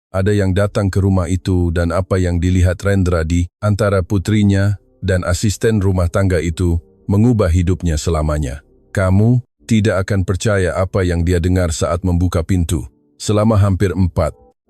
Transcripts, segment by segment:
ada yang datang ke rumah itu dan apa yang dilihat Rendra di antara putrinya dan asisten rumah tangga itu mengubah hidupnya selamanya. Kamu tidak akan percaya apa yang dia dengar saat membuka pintu. Selama hampir 4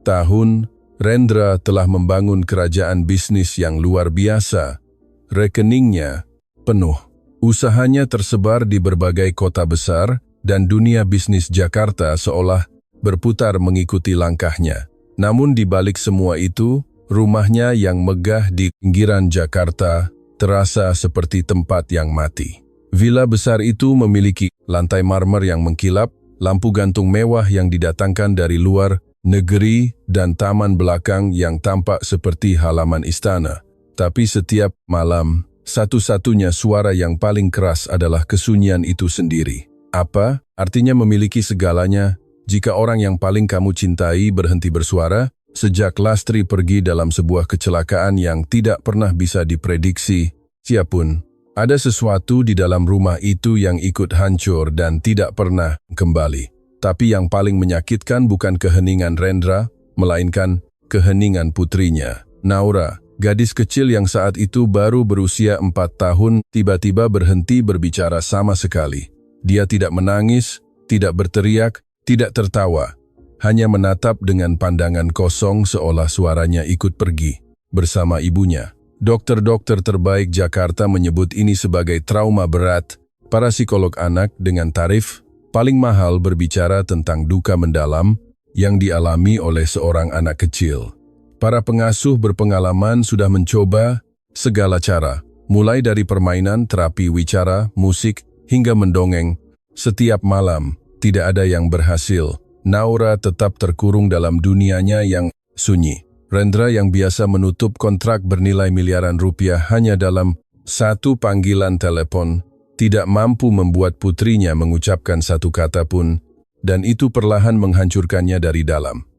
tahun, Rendra telah membangun kerajaan bisnis yang luar biasa. Rekeningnya penuh. Usahanya tersebar di berbagai kota besar dan dunia bisnis Jakarta seolah berputar mengikuti langkahnya. Namun di balik semua itu, rumahnya yang megah di pinggiran Jakarta terasa seperti tempat yang mati. Villa besar itu memiliki lantai marmer yang mengkilap, lampu gantung mewah yang didatangkan dari luar negeri, dan taman belakang yang tampak seperti halaman istana. Tapi setiap malam, satu-satunya suara yang paling keras adalah kesunyian itu sendiri. Apa artinya memiliki segalanya jika orang yang paling kamu cintai berhenti bersuara? Sejak Lastri pergi dalam sebuah kecelakaan yang tidak pernah bisa diprediksi, siapun, ada sesuatu di dalam rumah itu yang ikut hancur dan tidak pernah kembali. Tapi yang paling menyakitkan bukan keheningan Rendra, melainkan keheningan putrinya. Naura, gadis kecil yang saat itu baru berusia 4 tahun, tiba-tiba berhenti berbicara sama sekali. Dia tidak menangis, tidak berteriak, tidak tertawa. Hanya menatap dengan pandangan kosong seolah suaranya ikut pergi bersama ibunya. Dokter-dokter terbaik Jakarta menyebut ini sebagai trauma berat. Para psikolog anak dengan tarif paling mahal berbicara tentang duka mendalam yang dialami oleh seorang anak kecil. Para pengasuh berpengalaman sudah mencoba segala cara, mulai dari permainan, terapi wicara, musik, hingga mendongeng. Setiap malam, tidak ada yang berhasil. Naura tetap terkurung dalam dunianya yang sunyi. Rendra yang biasa menutup kontrak bernilai miliaran rupiah hanya dalam satu panggilan telepon, tidak mampu membuat putrinya mengucapkan satu kata pun, dan itu perlahan menghancurkannya dari dalam.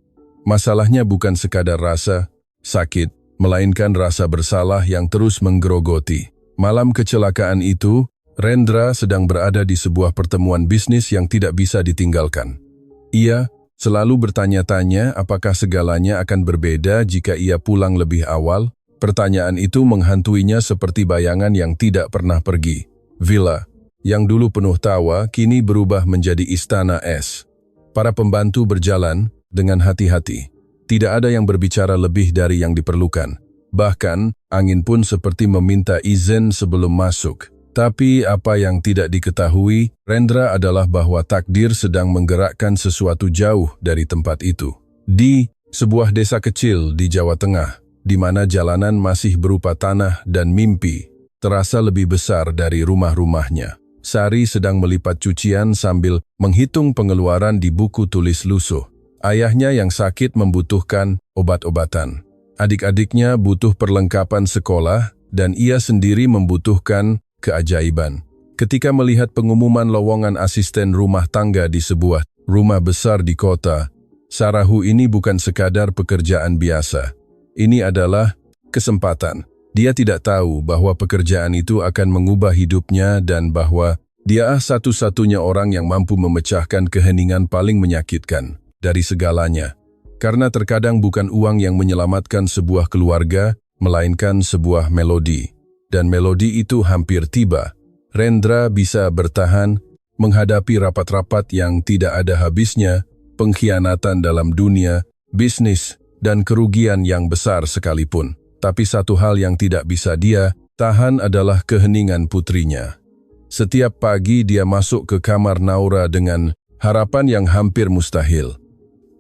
Masalahnya bukan sekadar rasa sakit, melainkan rasa bersalah yang terus menggerogoti. Malam kecelakaan itu, Rendra sedang berada di sebuah pertemuan bisnis yang tidak bisa ditinggalkan. Ia selalu bertanya-tanya apakah segalanya akan berbeda jika ia pulang lebih awal. Pertanyaan itu menghantuinya seperti bayangan yang tidak pernah pergi. Villa, yang dulu penuh tawa, kini berubah menjadi istana es. Para pembantu berjalan dengan hati-hati. Tidak ada yang berbicara lebih dari yang diperlukan. Bahkan, angin pun seperti meminta izin sebelum masuk. Tapi apa yang tidak diketahui, Rendra adalah bahwa takdir sedang menggerakkan sesuatu jauh dari tempat itu. Di sebuah desa kecil di Jawa Tengah, di mana jalanan masih berupa tanah dan mimpi, terasa lebih besar dari rumah-rumahnya. Sari sedang melipat cucian sambil menghitung pengeluaran di buku tulis lusuh. Ayahnya yang sakit membutuhkan obat-obatan. Adik-adiknya butuh perlengkapan sekolah, dan ia sendiri membutuhkan keajaiban. Ketika melihat pengumuman lowongan asisten rumah tangga di sebuah rumah besar di kota, Sarahu ini bukan sekadar pekerjaan biasa. Ini adalah kesempatan. Dia tidak tahu bahwa pekerjaan itu akan mengubah hidupnya dan bahwa dia satu-satunya orang yang mampu memecahkan keheningan paling menyakitkan dari segalanya. Karena terkadang bukan uang yang menyelamatkan sebuah keluarga, melainkan sebuah melodi. Dan melodi itu hampir tiba. Rendra bisa bertahan menghadapi rapat-rapat yang tidak ada habisnya, pengkhianatan dalam dunia, bisnis, dan kerugian yang besar sekalipun. Tapi satu hal yang tidak bisa dia tahan adalah keheningan putrinya. Setiap pagi dia masuk ke kamar Naura dengan harapan yang hampir mustahil.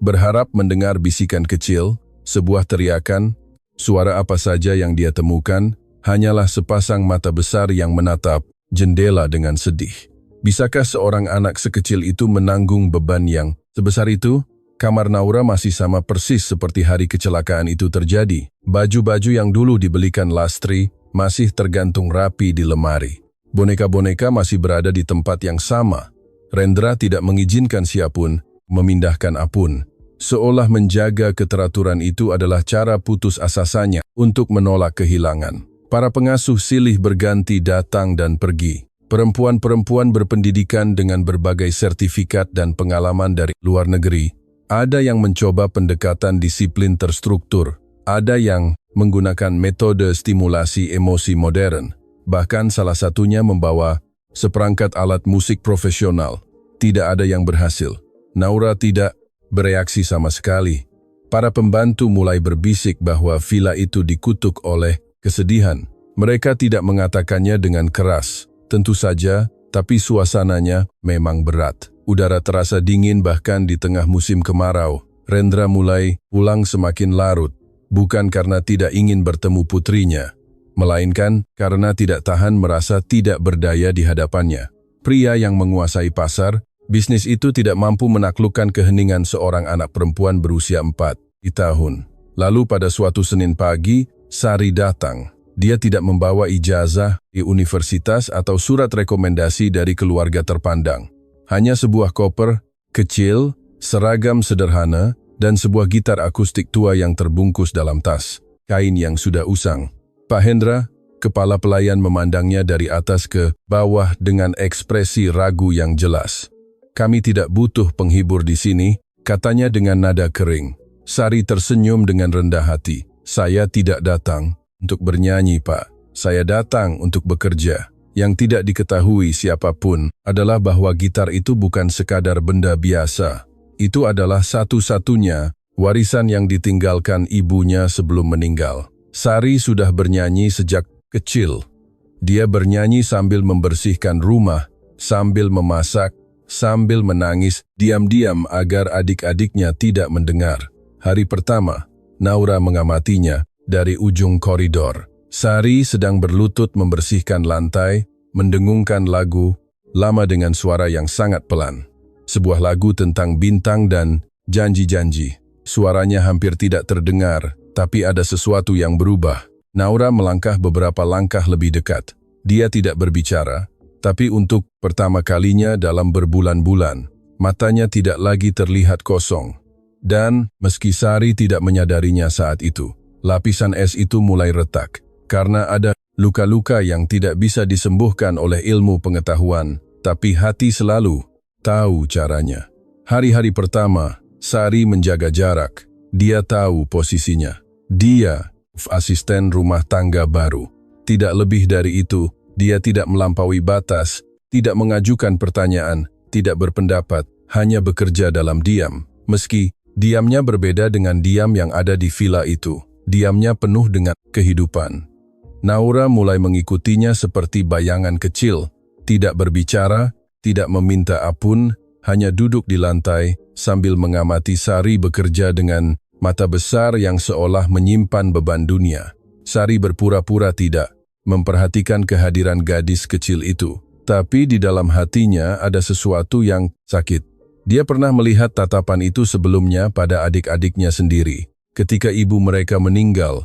Berharap mendengar bisikan kecil, sebuah teriakan, suara apa saja yang dia temukan, hanyalah sepasang mata besar yang menatap jendela dengan sedih. Bisakah seorang anak sekecil itu menanggung beban yang sebesar itu? Kamar Naura masih sama persis seperti hari kecelakaan itu terjadi. Baju-baju yang dulu dibelikan Lastri masih tergantung rapi di lemari. Boneka-boneka masih berada di tempat yang sama. Rendra tidak mengizinkan siapapun memindahkan apun. Seolah menjaga keteraturan itu adalah cara putus asasanya untuk menolak kehilangan. Para pengasuh silih berganti datang dan pergi. Perempuan-perempuan berpendidikan dengan berbagai sertifikat dan pengalaman dari luar negeri. Ada yang mencoba pendekatan disiplin terstruktur, ada yang menggunakan metode stimulasi emosi modern, bahkan salah satunya membawa seperangkat alat musik profesional. Tidak ada yang berhasil. Naura tidak bereaksi sama sekali. Para pembantu mulai berbisik bahwa villa itu dikutuk oleh kesedihan. Mereka tidak mengatakannya dengan keras, tentu saja, tapi suasananya memang berat. Udara terasa dingin bahkan di tengah musim kemarau. Rendra mulai pulang semakin larut, bukan karena tidak ingin bertemu putrinya, melainkan karena tidak tahan merasa tidak berdaya di hadapannya. Pria yang menguasai pasar, bisnis itu tidak mampu menaklukkan keheningan seorang anak perempuan berusia 4 tahun. Lalu pada suatu Senin pagi, Sari datang. Dia tidak membawa ijazah di universitas atau surat rekomendasi dari keluarga terpandang. Hanya sebuah koper, kecil, seragam sederhana, dan sebuah gitar akustik tua yang terbungkus dalam tas, kain yang sudah usang. Pak Hendra, kepala pelayan memandangnya dari atas ke bawah dengan ekspresi ragu yang jelas. Kami tidak butuh penghibur di sini, katanya dengan nada kering. Sari tersenyum dengan rendah hati. Saya tidak datang untuk bernyanyi, Pak. Saya datang untuk bekerja. Yang tidak diketahui siapapun adalah bahwa gitar itu bukan sekadar benda biasa. Itu adalah satu-satunya warisan yang ditinggalkan ibunya sebelum meninggal. Sari sudah bernyanyi sejak kecil. Dia bernyanyi sambil membersihkan rumah, sambil memasak, sambil menangis diam-diam agar adik-adiknya tidak mendengar. Hari pertama, Naura mengamatinya dari ujung koridor. Sari sedang berlutut membersihkan lantai, mendengungkan lagu lama dengan suara yang sangat pelan. Sebuah lagu tentang bintang dan janji-janji. Suaranya hampir tidak terdengar, tapi ada sesuatu yang berubah. Naura melangkah beberapa langkah lebih dekat. Dia tidak berbicara, tapi untuk pertama kalinya dalam berbulan-bulan, matanya tidak lagi terlihat kosong. Dan meski Sari tidak menyadarinya saat itu, lapisan es itu mulai retak. Karena ada luka-luka yang tidak bisa disembuhkan oleh ilmu pengetahuan, tapi hati selalu tahu caranya. Hari-hari pertama, Sari menjaga jarak. Dia tahu posisinya. Dia asisten rumah tangga baru. Tidak lebih dari itu, dia tidak melampaui batas, tidak mengajukan pertanyaan, tidak berpendapat, hanya bekerja dalam diam. Meski diamnya berbeda dengan diam yang ada di villa itu, diamnya penuh dengan kehidupan. Naura mulai mengikutinya seperti bayangan kecil, tidak berbicara, tidak meminta ampun, hanya duduk di lantai sambil mengamati Sari bekerja dengan mata besar yang seolah menyimpan beban dunia. Sari berpura-pura tidak memperhatikan kehadiran gadis kecil itu, tapi di dalam hatinya ada sesuatu yang sakit. Dia pernah melihat tatapan itu sebelumnya pada adik-adiknya sendiri, ketika ibu mereka meninggal.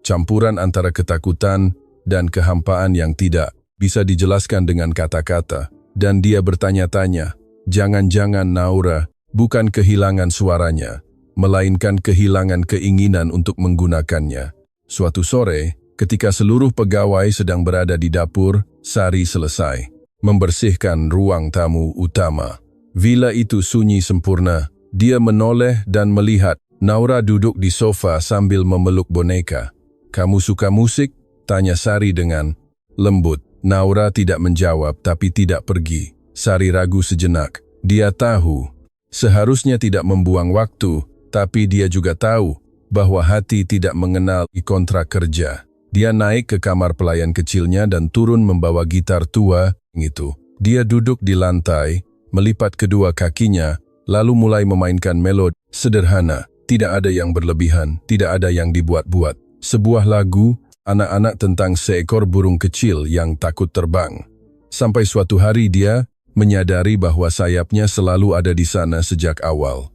Campuran antara ketakutan dan kehampaan yang tidak bisa dijelaskan dengan kata-kata, dan dia bertanya-tanya, jangan-jangan Naura bukan kehilangan suaranya, melainkan kehilangan keinginan untuk menggunakannya. Suatu sore, ketika seluruh pegawai sedang berada di dapur, Sari selesai membersihkan ruang tamu utama. Villa itu sunyi sempurna. Dia menoleh dan melihat Naura duduk di sofa sambil memeluk boneka. "Kamu suka musik?" tanya Sari dengan lembut. Naura tidak menjawab tapi tidak pergi. Sari ragu sejenak. Dia tahu seharusnya tidak membuang waktu, tapi dia juga tahu bahwa hati tidak mengenal kontrak kerja. Dia naik ke kamar pelayan kecilnya dan turun membawa gitar tua itu. Dia duduk di lantai, melipat kedua kakinya, lalu mulai memainkan melodi sederhana. Tidak ada yang berlebihan, tidak ada yang dibuat-buat. Sebuah lagu anak-anak tentang seekor burung kecil yang takut terbang. Sampai suatu hari dia menyadari bahwa sayapnya selalu ada di sana sejak awal.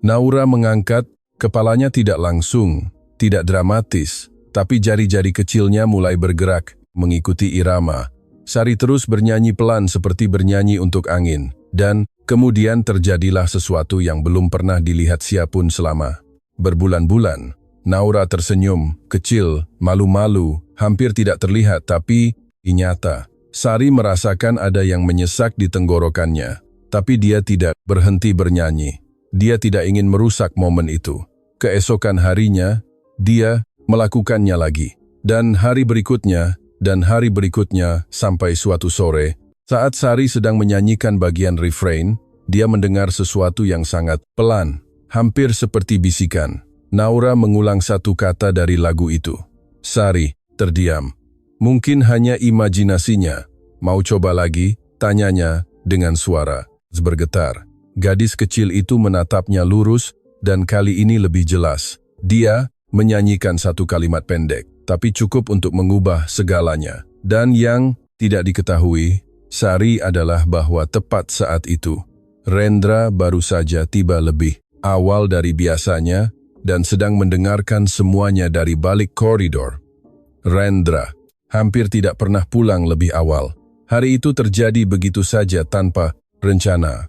Naura mengangkat kepalanya tidak langsung, tidak dramatis, tapi jari-jari kecilnya mulai bergerak, mengikuti irama. Sari terus bernyanyi pelan seperti bernyanyi untuk angin, dan kemudian terjadilah sesuatu yang belum pernah dilihat siapapun selama berbulan-bulan. Naura tersenyum, kecil, malu-malu, hampir tidak terlihat tapi nyata. Sari merasakan ada yang menyesak di tenggorokannya, tapi dia tidak berhenti bernyanyi. dia tidak ingin merusak momen itu. Keesokan harinya, dia melakukannya lagi. Dan hari berikutnya, sampai suatu sore, saat Sari sedang menyanyikan bagian refrain, dia mendengar sesuatu yang sangat pelan, hampir seperti bisikan. Naura mengulang satu kata dari lagu itu. Sari terdiam. Mungkin hanya imajinasinya. Mau coba lagi? Tanyanya dengan suara bergetar. Gadis kecil itu menatapnya lurus dan kali ini lebih jelas. Dia menyanyikan satu kalimat pendek, tapi cukup untuk mengubah segalanya. Dan yang tidak diketahui, Sari adalah bahwa tepat saat itu, Rendra baru saja tiba lebih awal dari biasanya dan sedang mendengarkan semuanya dari balik koridor. Rendra hampir tidak pernah pulang lebih awal. Hari itu terjadi begitu saja tanpa rencana.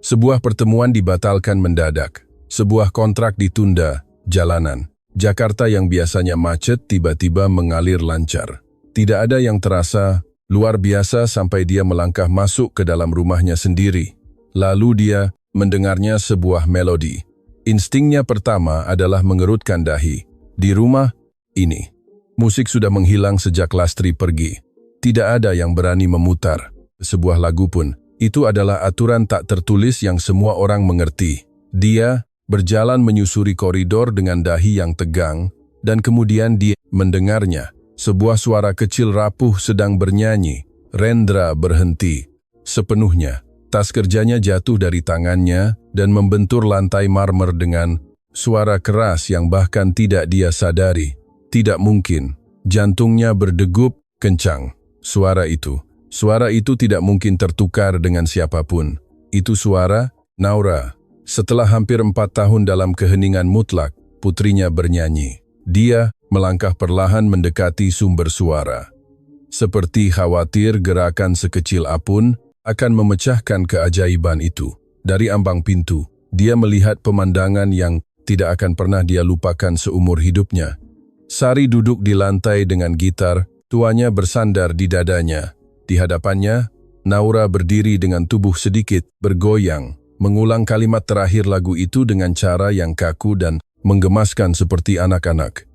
Sebuah pertemuan dibatalkan mendadak. Sebuah kontrak ditunda. Jalanan Jakarta yang biasanya macet tiba-tiba mengalir lancar. Tidak ada yang terasa luar biasa sampai dia melangkah masuk ke dalam rumahnya sendiri. Lalu dia mendengarnya sebuah melodi. Instingnya pertama adalah mengerutkan dahi. Di rumah ini, musik sudah menghilang sejak Lastri pergi. Tidak ada yang berani memutar sebuah lagu pun. Itu adalah aturan tak tertulis yang semua orang mengerti. Dia berjalan menyusuri koridor dengan dahi yang tegang, dan kemudian dia mendengarnya. Sebuah suara kecil rapuh sedang bernyanyi. Rendra berhenti sepenuhnya. Tas kerjanya jatuh dari tangannya dan membentur lantai marmer dengan suara keras yang bahkan tidak dia sadari. Tidak mungkin. Jantungnya berdegup kencang. Suara itu tidak mungkin tertukar dengan siapapun. Itu suara Naura. Setelah hampir 4 tahun dalam keheningan mutlak, putrinya bernyanyi. Dia melangkah perlahan mendekati sumber suara. Seperti khawatir gerakan sekecil apun akan memecahkan keajaiban itu. Dari ambang pintu, dia melihat pemandangan yang tidak akan pernah dia lupakan seumur hidupnya. Sari duduk di lantai dengan gitar, tuanya bersandar di dadanya. Di hadapannya, Naura berdiri dengan tubuh sedikit bergoyang, mengulang kalimat terakhir lagu itu dengan cara yang kaku dan menggemaskan seperti anak-anak.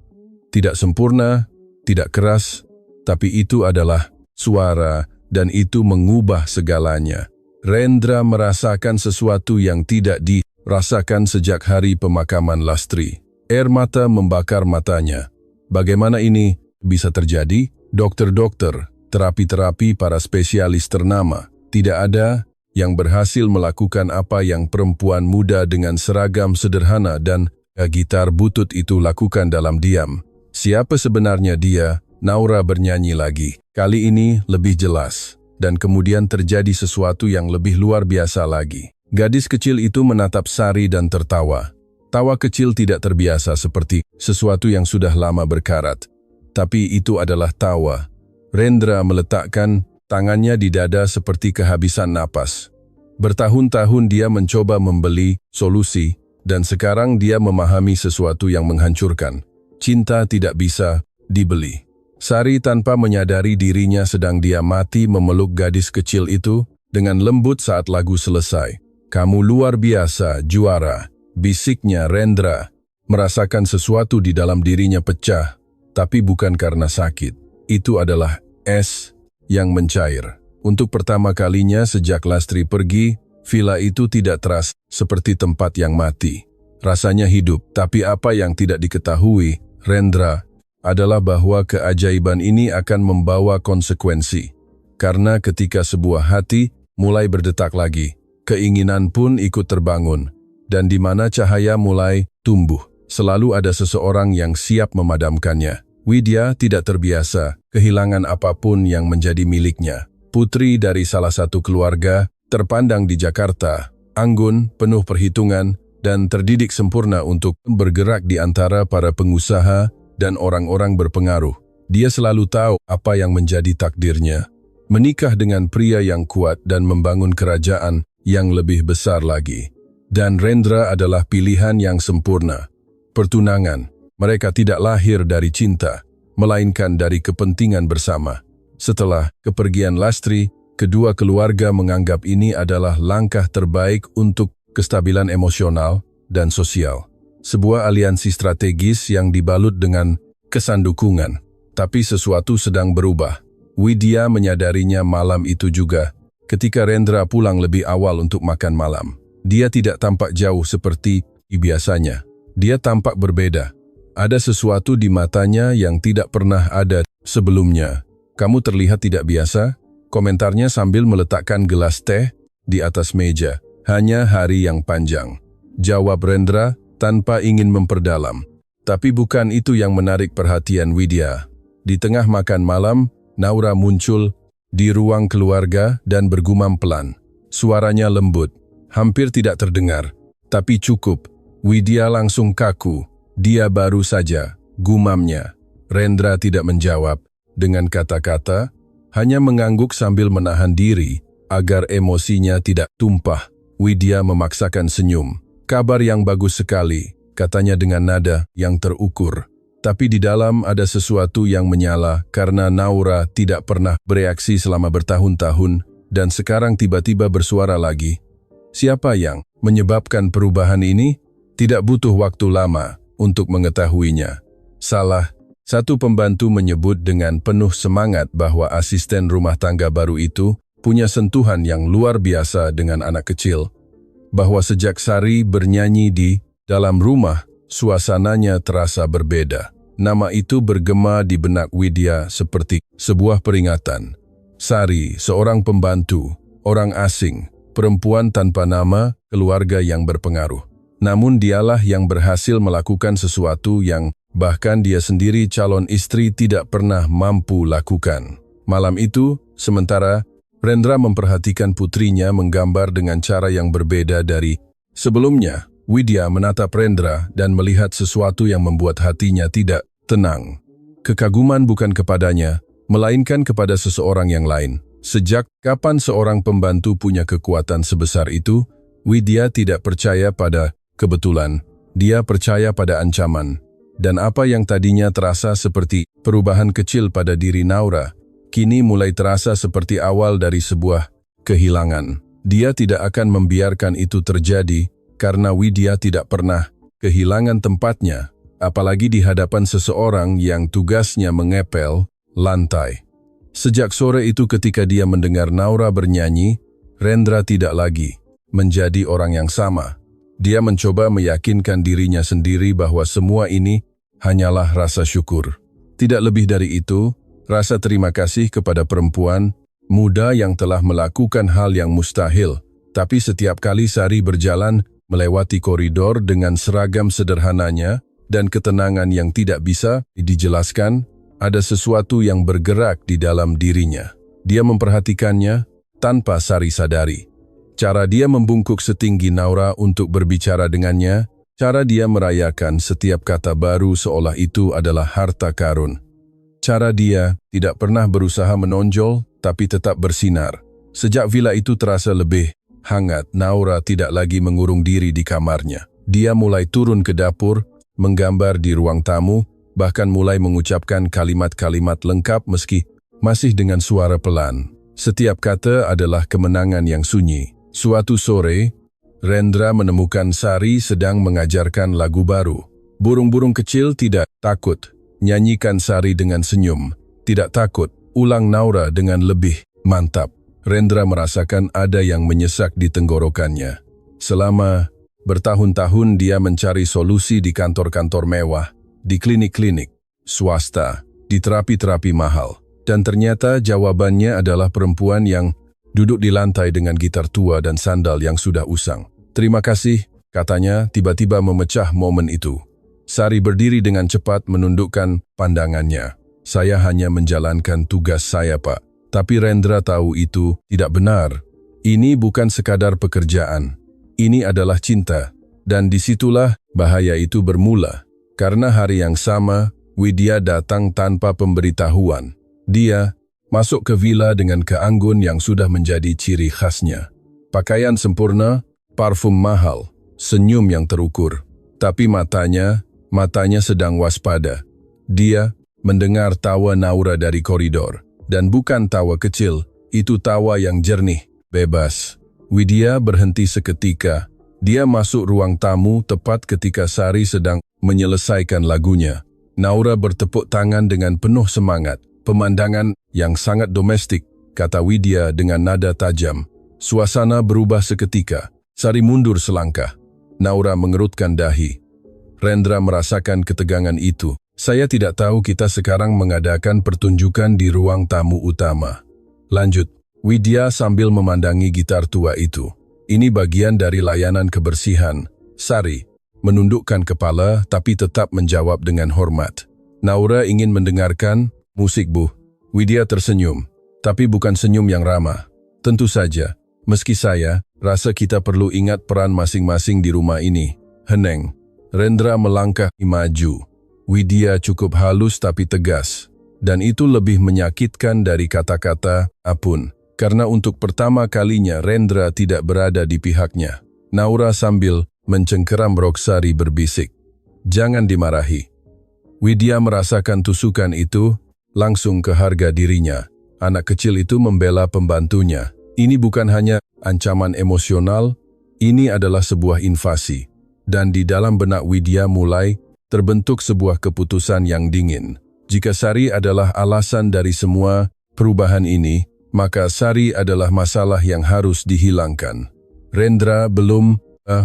Tidak sempurna, tidak keras, tapi itu adalah suara dan itu mengubah segalanya. Rendra merasakan sesuatu yang tidak dirasakan sejak hari pemakaman Lastri. Air mata membakar matanya. Bagaimana ini bisa terjadi? Dokter-dokter, terapi-terapi para spesialis ternama, tidak ada yang berhasil melakukan apa yang perempuan muda dengan seragam sederhana dan gitar butut itu lakukan dalam diam. Siapa sebenarnya dia? Naura bernyanyi lagi. Kali ini lebih jelas. Dan kemudian terjadi sesuatu yang lebih luar biasa lagi. Gadis kecil itu menatap Sari dan tertawa. Tawa kecil tidak terbiasa seperti sesuatu yang sudah lama berkarat. Tapi itu adalah tawa. Rendra meletakkan tangannya di dada seperti kehabisan napas. Bertahun-tahun dia mencoba membeli solusi, dan sekarang dia memahami sesuatu yang menghancurkan. Cinta tidak bisa dibeli. Sari tanpa menyadari dirinya sedang dia mati memeluk gadis kecil itu dengan lembut saat lagu selesai. Kamu luar biasa, juara, bisiknya Rendra. Merasakan sesuatu di dalam dirinya pecah, tapi bukan karena sakit. Itu adalah es yang mencair. Untuk pertama kalinya sejak Lastri pergi, villa itu tidak terasa seperti tempat yang mati. Rasanya hidup, tapi apa yang tidak diketahui Rendra adalah bahwa keajaiban ini akan membawa konsekuensi. Karena ketika sebuah hati mulai berdetak lagi, keinginan pun ikut terbangun. Dan di mana cahaya mulai tumbuh, selalu ada seseorang yang siap memadamkannya. Widya tidak terbiasa kehilangan apapun yang menjadi miliknya. Putri dari salah satu keluarga, terpandang di Jakarta, anggun, penuh perhitungan, dan terdidik sempurna untuk bergerak di antara para pengusaha dan orang-orang berpengaruh. Dia selalu tahu apa yang menjadi takdirnya. Menikah dengan pria yang kuat dan membangun kerajaan yang lebih besar lagi. Dan Rendra adalah pilihan yang sempurna. Pertunangan, mereka tidak lahir dari cinta, melainkan dari kepentingan bersama. Setelah kepergian Lastri, kedua keluarga menganggap ini adalah langkah terbaik untuk kestabilan emosional, dan sosial. Sebuah aliansi strategis yang dibalut dengan kesan dukungan. Tapi sesuatu sedang berubah. Widya menyadarinya malam itu juga, ketika Rendra pulang lebih awal untuk makan malam. Dia tidak tampak jauh seperti biasanya. Dia tampak berbeda. Ada sesuatu di matanya yang tidak pernah ada sebelumnya. "Kamu terlihat tidak biasa," komentarnya sambil meletakkan gelas teh di atas meja. "Hanya hari yang panjang," jawab Rendra tanpa ingin memperdalam. Tapi bukan itu yang menarik perhatian Widya. Di tengah makan malam, Naura muncul di ruang keluarga dan bergumam pelan. Suaranya lembut, hampir tidak terdengar, tapi cukup. Widya langsung kaku. "Dia baru saja," gumamnya. Rendra tidak menjawab. Dengan kata-kata, hanya mengangguk sambil menahan diri agar emosinya tidak tumpah. Widya memaksakan senyum. "Kabar yang bagus sekali," katanya dengan nada yang terukur. Tapi di dalam ada sesuatu yang menyala karena Naura tidak pernah bereaksi selama bertahun-tahun dan sekarang tiba-tiba bersuara lagi. Siapa yang menyebabkan perubahan ini? Tidak butuh waktu lama untuk mengetahuinya. Salah satu pembantu menyebut dengan penuh semangat bahwa asisten rumah tangga baru itu punya sentuhan yang luar biasa dengan anak kecil. Bahwa sejak Sari bernyanyi di dalam rumah, suasananya terasa berbeda. Nama itu bergema di benak Widya seperti sebuah peringatan. Sari, seorang pembantu, orang asing, perempuan tanpa nama, keluarga yang berpengaruh. Namun dialah yang berhasil melakukan sesuatu yang bahkan dia sendiri calon istri tidak pernah mampu lakukan. Malam itu, sementara Rendra memperhatikan putrinya menggambar dengan cara yang berbeda dari sebelumnya, Widya menatap Rendra dan melihat sesuatu yang membuat hatinya tidak tenang. Kekaguman bukan kepadanya, melainkan kepada seseorang yang lain. Sejak kapan seorang pembantu punya kekuatan sebesar itu? Widya tidak percaya pada kebetulan. Dia percaya pada ancaman. Dan apa yang tadinya terasa seperti perubahan kecil pada diri Naura, kini mulai terasa seperti awal dari sebuah kehilangan. Dia tidak akan membiarkan itu terjadi, karena Widya tidak pernah kehilangan tempatnya, apalagi di hadapan seseorang yang tugasnya mengepel lantai. Sejak sore itu ketika dia mendengar Naura bernyanyi, Rendra tidak lagi menjadi orang yang sama. Dia mencoba meyakinkan dirinya sendiri bahwa semua ini hanyalah rasa syukur. Tidak lebih dari itu, rasa terima kasih kepada perempuan muda yang telah melakukan hal yang mustahil. Tapi setiap kali Sari berjalan melewati koridor dengan seragam sederhananya dan ketenangan yang tidak bisa dijelaskan, ada sesuatu yang bergerak di dalam dirinya. Dia memperhatikannya tanpa Sari sadari. Cara dia membungkuk setinggi Naura untuk berbicara dengannya, cara dia merayakan setiap kata baru seolah itu adalah harta karun. Cara dia tidak pernah berusaha menonjol tapi tetap bersinar. Sejak villa itu terasa lebih hangat, Naura tidak lagi mengurung diri di kamarnya. Dia mulai turun ke dapur, menggambar di ruang tamu, bahkan mulai mengucapkan kalimat-kalimat lengkap meski masih dengan suara pelan. Setiap kata adalah kemenangan yang sunyi. Suatu sore, Rendra menemukan Sari sedang mengajarkan lagu baru. Burung-burung kecil tidak takut, nyanyikan Sari dengan senyum. Tidak takut, ulang Naura dengan lebih mantap. Rendra merasakan ada yang menyesak di tenggorokannya. Selama bertahun-tahun dia mencari solusi di kantor-kantor mewah, di klinik-klinik swasta, di terapi-terapi mahal. Dan ternyata jawabannya adalah perempuan yang duduk di lantai dengan gitar tua dan sandal yang sudah usang. "Terima kasih," katanya, tiba-tiba memecah momen itu. Sari berdiri dengan cepat menundukkan pandangannya. "Saya hanya menjalankan tugas saya, Pak." Tapi Rendra tahu itu tidak benar. Ini bukan sekadar pekerjaan. Ini adalah cinta. Dan disitulah bahaya itu bermula. Karena hari yang sama, Widya datang tanpa pemberitahuan. Dia masuk ke villa dengan keanggun yang sudah menjadi ciri khasnya. Pakaian sempurna, parfum mahal, senyum yang terukur. Tapi matanya sedang waspada. Dia mendengar tawa Naura dari koridor. Dan bukan tawa kecil, itu tawa yang jernih, bebas. Widya berhenti seketika, Dia masuk ruang tamu tepat ketika Sari sedang menyelesaikan lagunya. Naura bertepuk tangan dengan penuh semangat. Pemandangan yang sangat domestik, kata Widya dengan nada tajam. Suasana berubah seketika. Sari mundur selangkah. Naura mengerutkan dahi. Rendra merasakan ketegangan itu. Saya tidak tahu kita sekarang mengadakan pertunjukan di ruang tamu utama. Lanjut, Widya sambil memandangi gitar tua itu. Ini bagian dari layanan kebersihan. Sari menundukkan kepala tapi tetap menjawab dengan hormat. Naura ingin mendengarkan musik, Bu. Widya tersenyum, tapi bukan senyum yang ramah. Tentu saja, meski saya rasa kita perlu ingat peran masing-masing di rumah ini. Heneng. Rendra melangkah maju. Widya cukup halus tapi tegas. Dan itu lebih menyakitkan dari kata-kata apun. Karena untuk pertama kalinya Rendra tidak berada di pihaknya. Naura sambil mencengkeram rok Sari berbisik. Jangan dimarahi. Widya merasakan tusukan itu langsung ke harga dirinya. Anak kecil itu membela pembantunya. Ini bukan hanya ancaman emosional, ini adalah sebuah invasi. Dan di dalam benak Widya mulai terbentuk sebuah keputusan yang dingin. Jika Sari adalah alasan dari semua perubahan ini, maka Sari adalah masalah yang harus dihilangkan. Rendra belum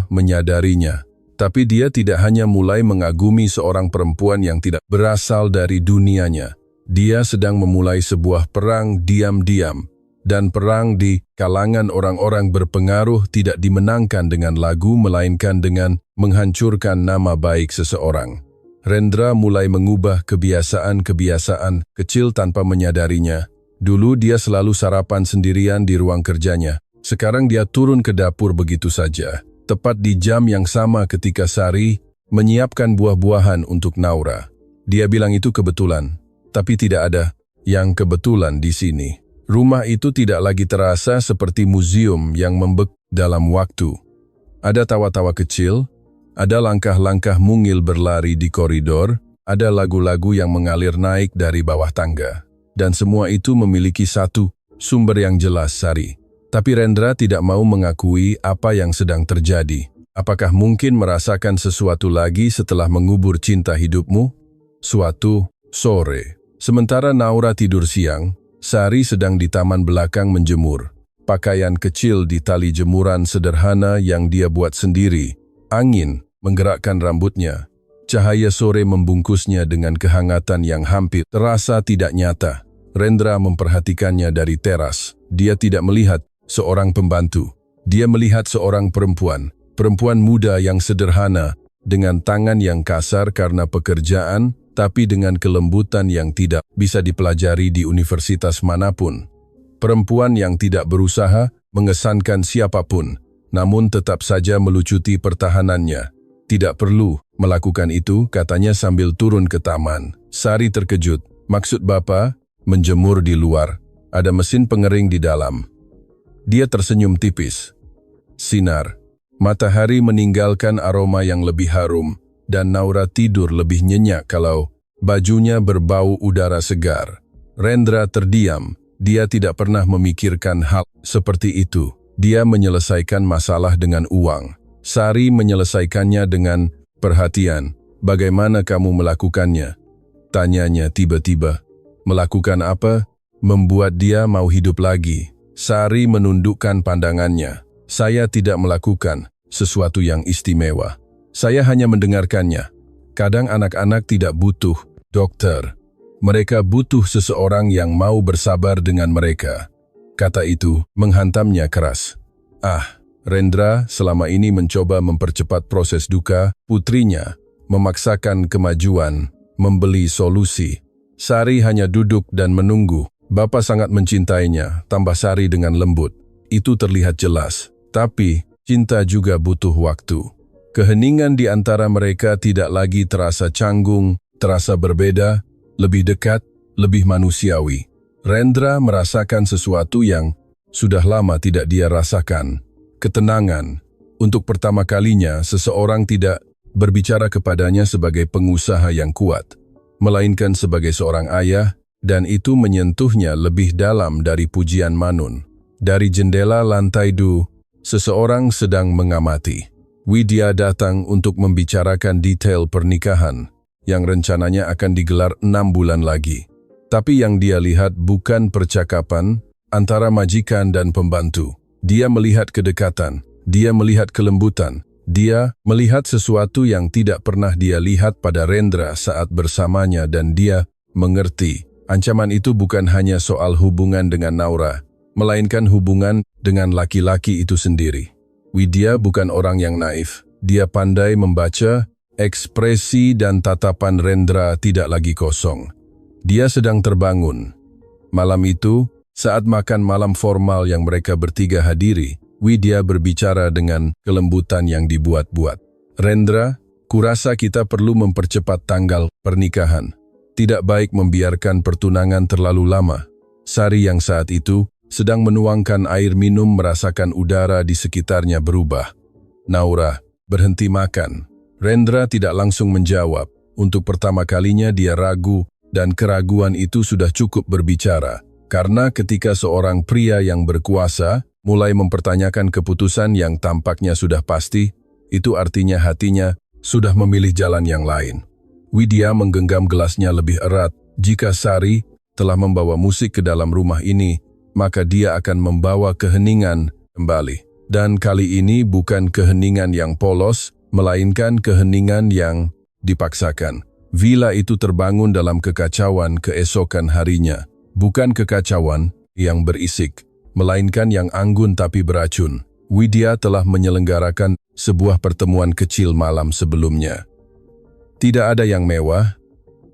menyadarinya, tapi dia tidak hanya mulai mengagumi seorang perempuan yang tidak berasal dari dunianya. Dia sedang memulai sebuah perang diam-diam, dan perang di kalangan orang-orang berpengaruh tidak dimenangkan dengan lagu melainkan dengan menghancurkan nama baik seseorang. Rendra mulai mengubah kebiasaan-kebiasaan kecil tanpa menyadarinya. Dulu dia selalu sarapan sendirian di ruang kerjanya. Sekarang dia turun ke dapur begitu saja. Tepat di jam yang sama ketika Sari menyiapkan buah-buahan untuk Naura. Dia bilang itu kebetulan. Tapi tidak ada yang kebetulan di sini. Rumah itu tidak lagi terasa seperti museum yang membek dalam waktu. Ada tawa-tawa kecil, ada langkah-langkah mungil berlari di koridor, ada lagu-lagu yang mengalir naik dari bawah tangga. Dan semua itu memiliki satu sumber yang jelas, Sari. Tapi Rendra tidak mau mengakui apa yang sedang terjadi. Apakah mungkin merasakan sesuatu lagi setelah mengubur cinta hidupmu? Suatu sore, sementara Naura tidur siang, Sari sedang di taman belakang menjemur. Pakaian kecil di tali jemuran sederhana yang dia buat sendiri. Angin menggerakkan rambutnya. Cahaya sore membungkusnya dengan kehangatan yang hampir terasa tidak nyata. Rendra memperhatikannya dari teras. Dia tidak melihat seorang pembantu. Dia melihat seorang perempuan muda yang sederhana, dengan tangan yang kasar karena pekerjaan, tapi dengan kelembutan yang tidak bisa dipelajari di universitas manapun. Perempuan yang tidak berusaha mengesankan siapapun, namun tetap saja melucuti pertahanannya. Tidak perlu melakukan itu, katanya sambil turun ke taman. Sari terkejut. Maksud Bapak? Menjemur di luar. Ada mesin pengering di dalam. Dia tersenyum tipis. Sinar. Matahari meninggalkan aroma yang lebih harum, dan Naura tidur lebih nyenyak kalau bajunya berbau udara segar. Rendra terdiam. Dia tidak pernah memikirkan hal seperti itu. Dia menyelesaikan masalah dengan uang. Sari menyelesaikannya dengan perhatian. Bagaimana kamu melakukannya? Tanyanya tiba-tiba. Melakukan apa? Membuat dia mau hidup lagi. Sari menundukkan pandangannya. Saya tidak melakukan sesuatu yang istimewa. Saya hanya mendengarkannya. Kadang anak-anak tidak butuh dokter. Mereka butuh seseorang yang mau bersabar dengan mereka. Kata itu menghantamnya keras. Rendra selama ini mencoba mempercepat proses duka putrinya, memaksakan kemajuan, membeli solusi. Sari hanya duduk dan menunggu. Bapak sangat mencintainya, tambah Sari dengan lembut. Itu terlihat jelas. Tapi, cinta juga butuh waktu. Keheningan di antara mereka tidak lagi terasa canggung, terasa berbeda, lebih dekat, lebih manusiawi. Rendra merasakan sesuatu yang sudah lama tidak dia rasakan. Ketenangan. Untuk pertama kalinya, seseorang tidak berbicara kepadanya sebagai pengusaha yang kuat, melainkan sebagai seorang ayah, dan itu menyentuhnya lebih dalam dari pujian manun. Dari jendela lantai 2, seseorang sedang mengamati. Widya datang untuk membicarakan detail pernikahan yang rencananya akan digelar 6 bulan lagi. Tapi yang dia lihat bukan percakapan antara majikan dan pembantu. Dia melihat kedekatan, dia melihat kelembutan, dia melihat sesuatu yang tidak pernah dia lihat pada Rendra saat bersamanya dan dia mengerti. Ancaman itu bukan hanya soal hubungan dengan Naura, melainkan hubungan dengan laki-laki itu sendiri. Widya bukan orang yang naif. Dia pandai membaca ekspresi dan tatapan Rendra tidak lagi kosong. Dia sedang terbangun. Malam itu, saat makan malam formal yang mereka bertiga hadiri, Widya berbicara dengan kelembutan yang dibuat-buat. Rendra, kurasa kita perlu mempercepat tanggal pernikahan. Tidak baik membiarkan pertunangan terlalu lama. Sari yang saat itu sedang menuangkan air minum merasakan udara di sekitarnya berubah. Naura, berhenti makan. Rendra tidak langsung menjawab. Untuk pertama kalinya dia ragu dan keraguan itu sudah cukup berbicara. Karena ketika seorang pria yang berkuasa mulai mempertanyakan keputusan yang tampaknya sudah pasti, itu artinya hatinya sudah memilih jalan yang lain. Widya menggenggam gelasnya lebih erat. Jika Sari telah membawa musik ke dalam rumah ini, maka dia akan membawa keheningan kembali. Dan kali ini bukan keheningan yang polos, melainkan keheningan yang dipaksakan. Villa itu terbangun dalam kekacauan keesokan harinya. Bukan kekacauan yang berisik, melainkan yang anggun tapi beracun. Widya telah menyelenggarakan sebuah pertemuan kecil malam sebelumnya. Tidak ada yang mewah,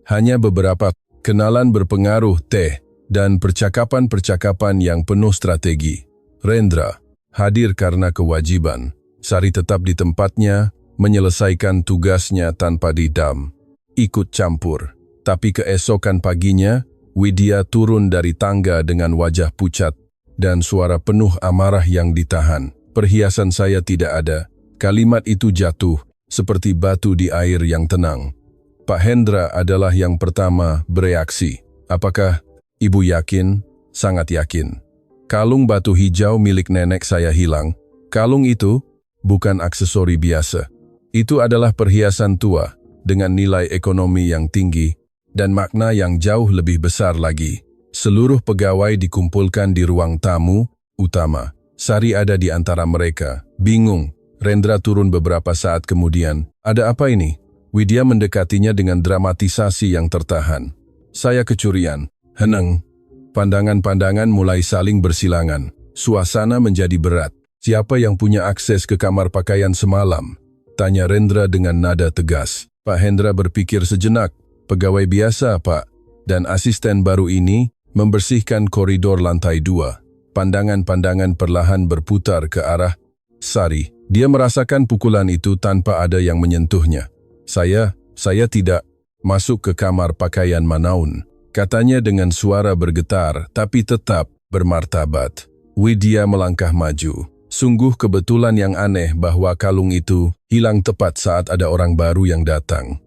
hanya beberapa kenalan berpengaruh teh dan percakapan-percakapan yang penuh strategi. Rendra hadir karena kewajiban. Sari tetap di tempatnya, menyelesaikan tugasnya tanpa didam, ikut campur. Tapi keesokan paginya, Widya turun dari tangga dengan wajah pucat dan suara penuh amarah yang ditahan. Perhiasan saya tidak ada. Kalimat itu jatuh seperti batu di air yang tenang. Pak Hendra adalah yang pertama bereaksi. Apakah ibu yakin? Sangat yakin. Kalung batu hijau milik nenek saya hilang. Kalung itu bukan aksesori biasa. Itu adalah perhiasan tua dengan nilai ekonomi yang tinggi dan makna yang jauh lebih besar lagi. Seluruh pegawai dikumpulkan di ruang tamu utama. Sari ada di antara mereka, bingung. Rendra turun beberapa saat kemudian. Ada apa ini? Widya mendekatinya dengan dramatisasi yang tertahan. Saya kecurian. Heneng. Pandangan-pandangan mulai saling bersilangan. Suasana menjadi berat. Siapa yang punya akses ke kamar pakaian semalam? Tanya Rendra dengan nada tegas. Pak Hendra berpikir sejenak. Pegawai biasa, Pak. Dan asisten baru ini membersihkan koridor lantai 2. Pandangan-pandangan perlahan berputar ke arah Sari. Dia merasakan pukulan itu tanpa ada yang menyentuhnya. Saya tidak masuk ke kamar pakaian Manaun. Katanya dengan suara bergetar, tapi tetap bermartabat. Widya melangkah maju. Sungguh kebetulan yang aneh bahwa kalung itu hilang tepat saat ada orang baru yang datang.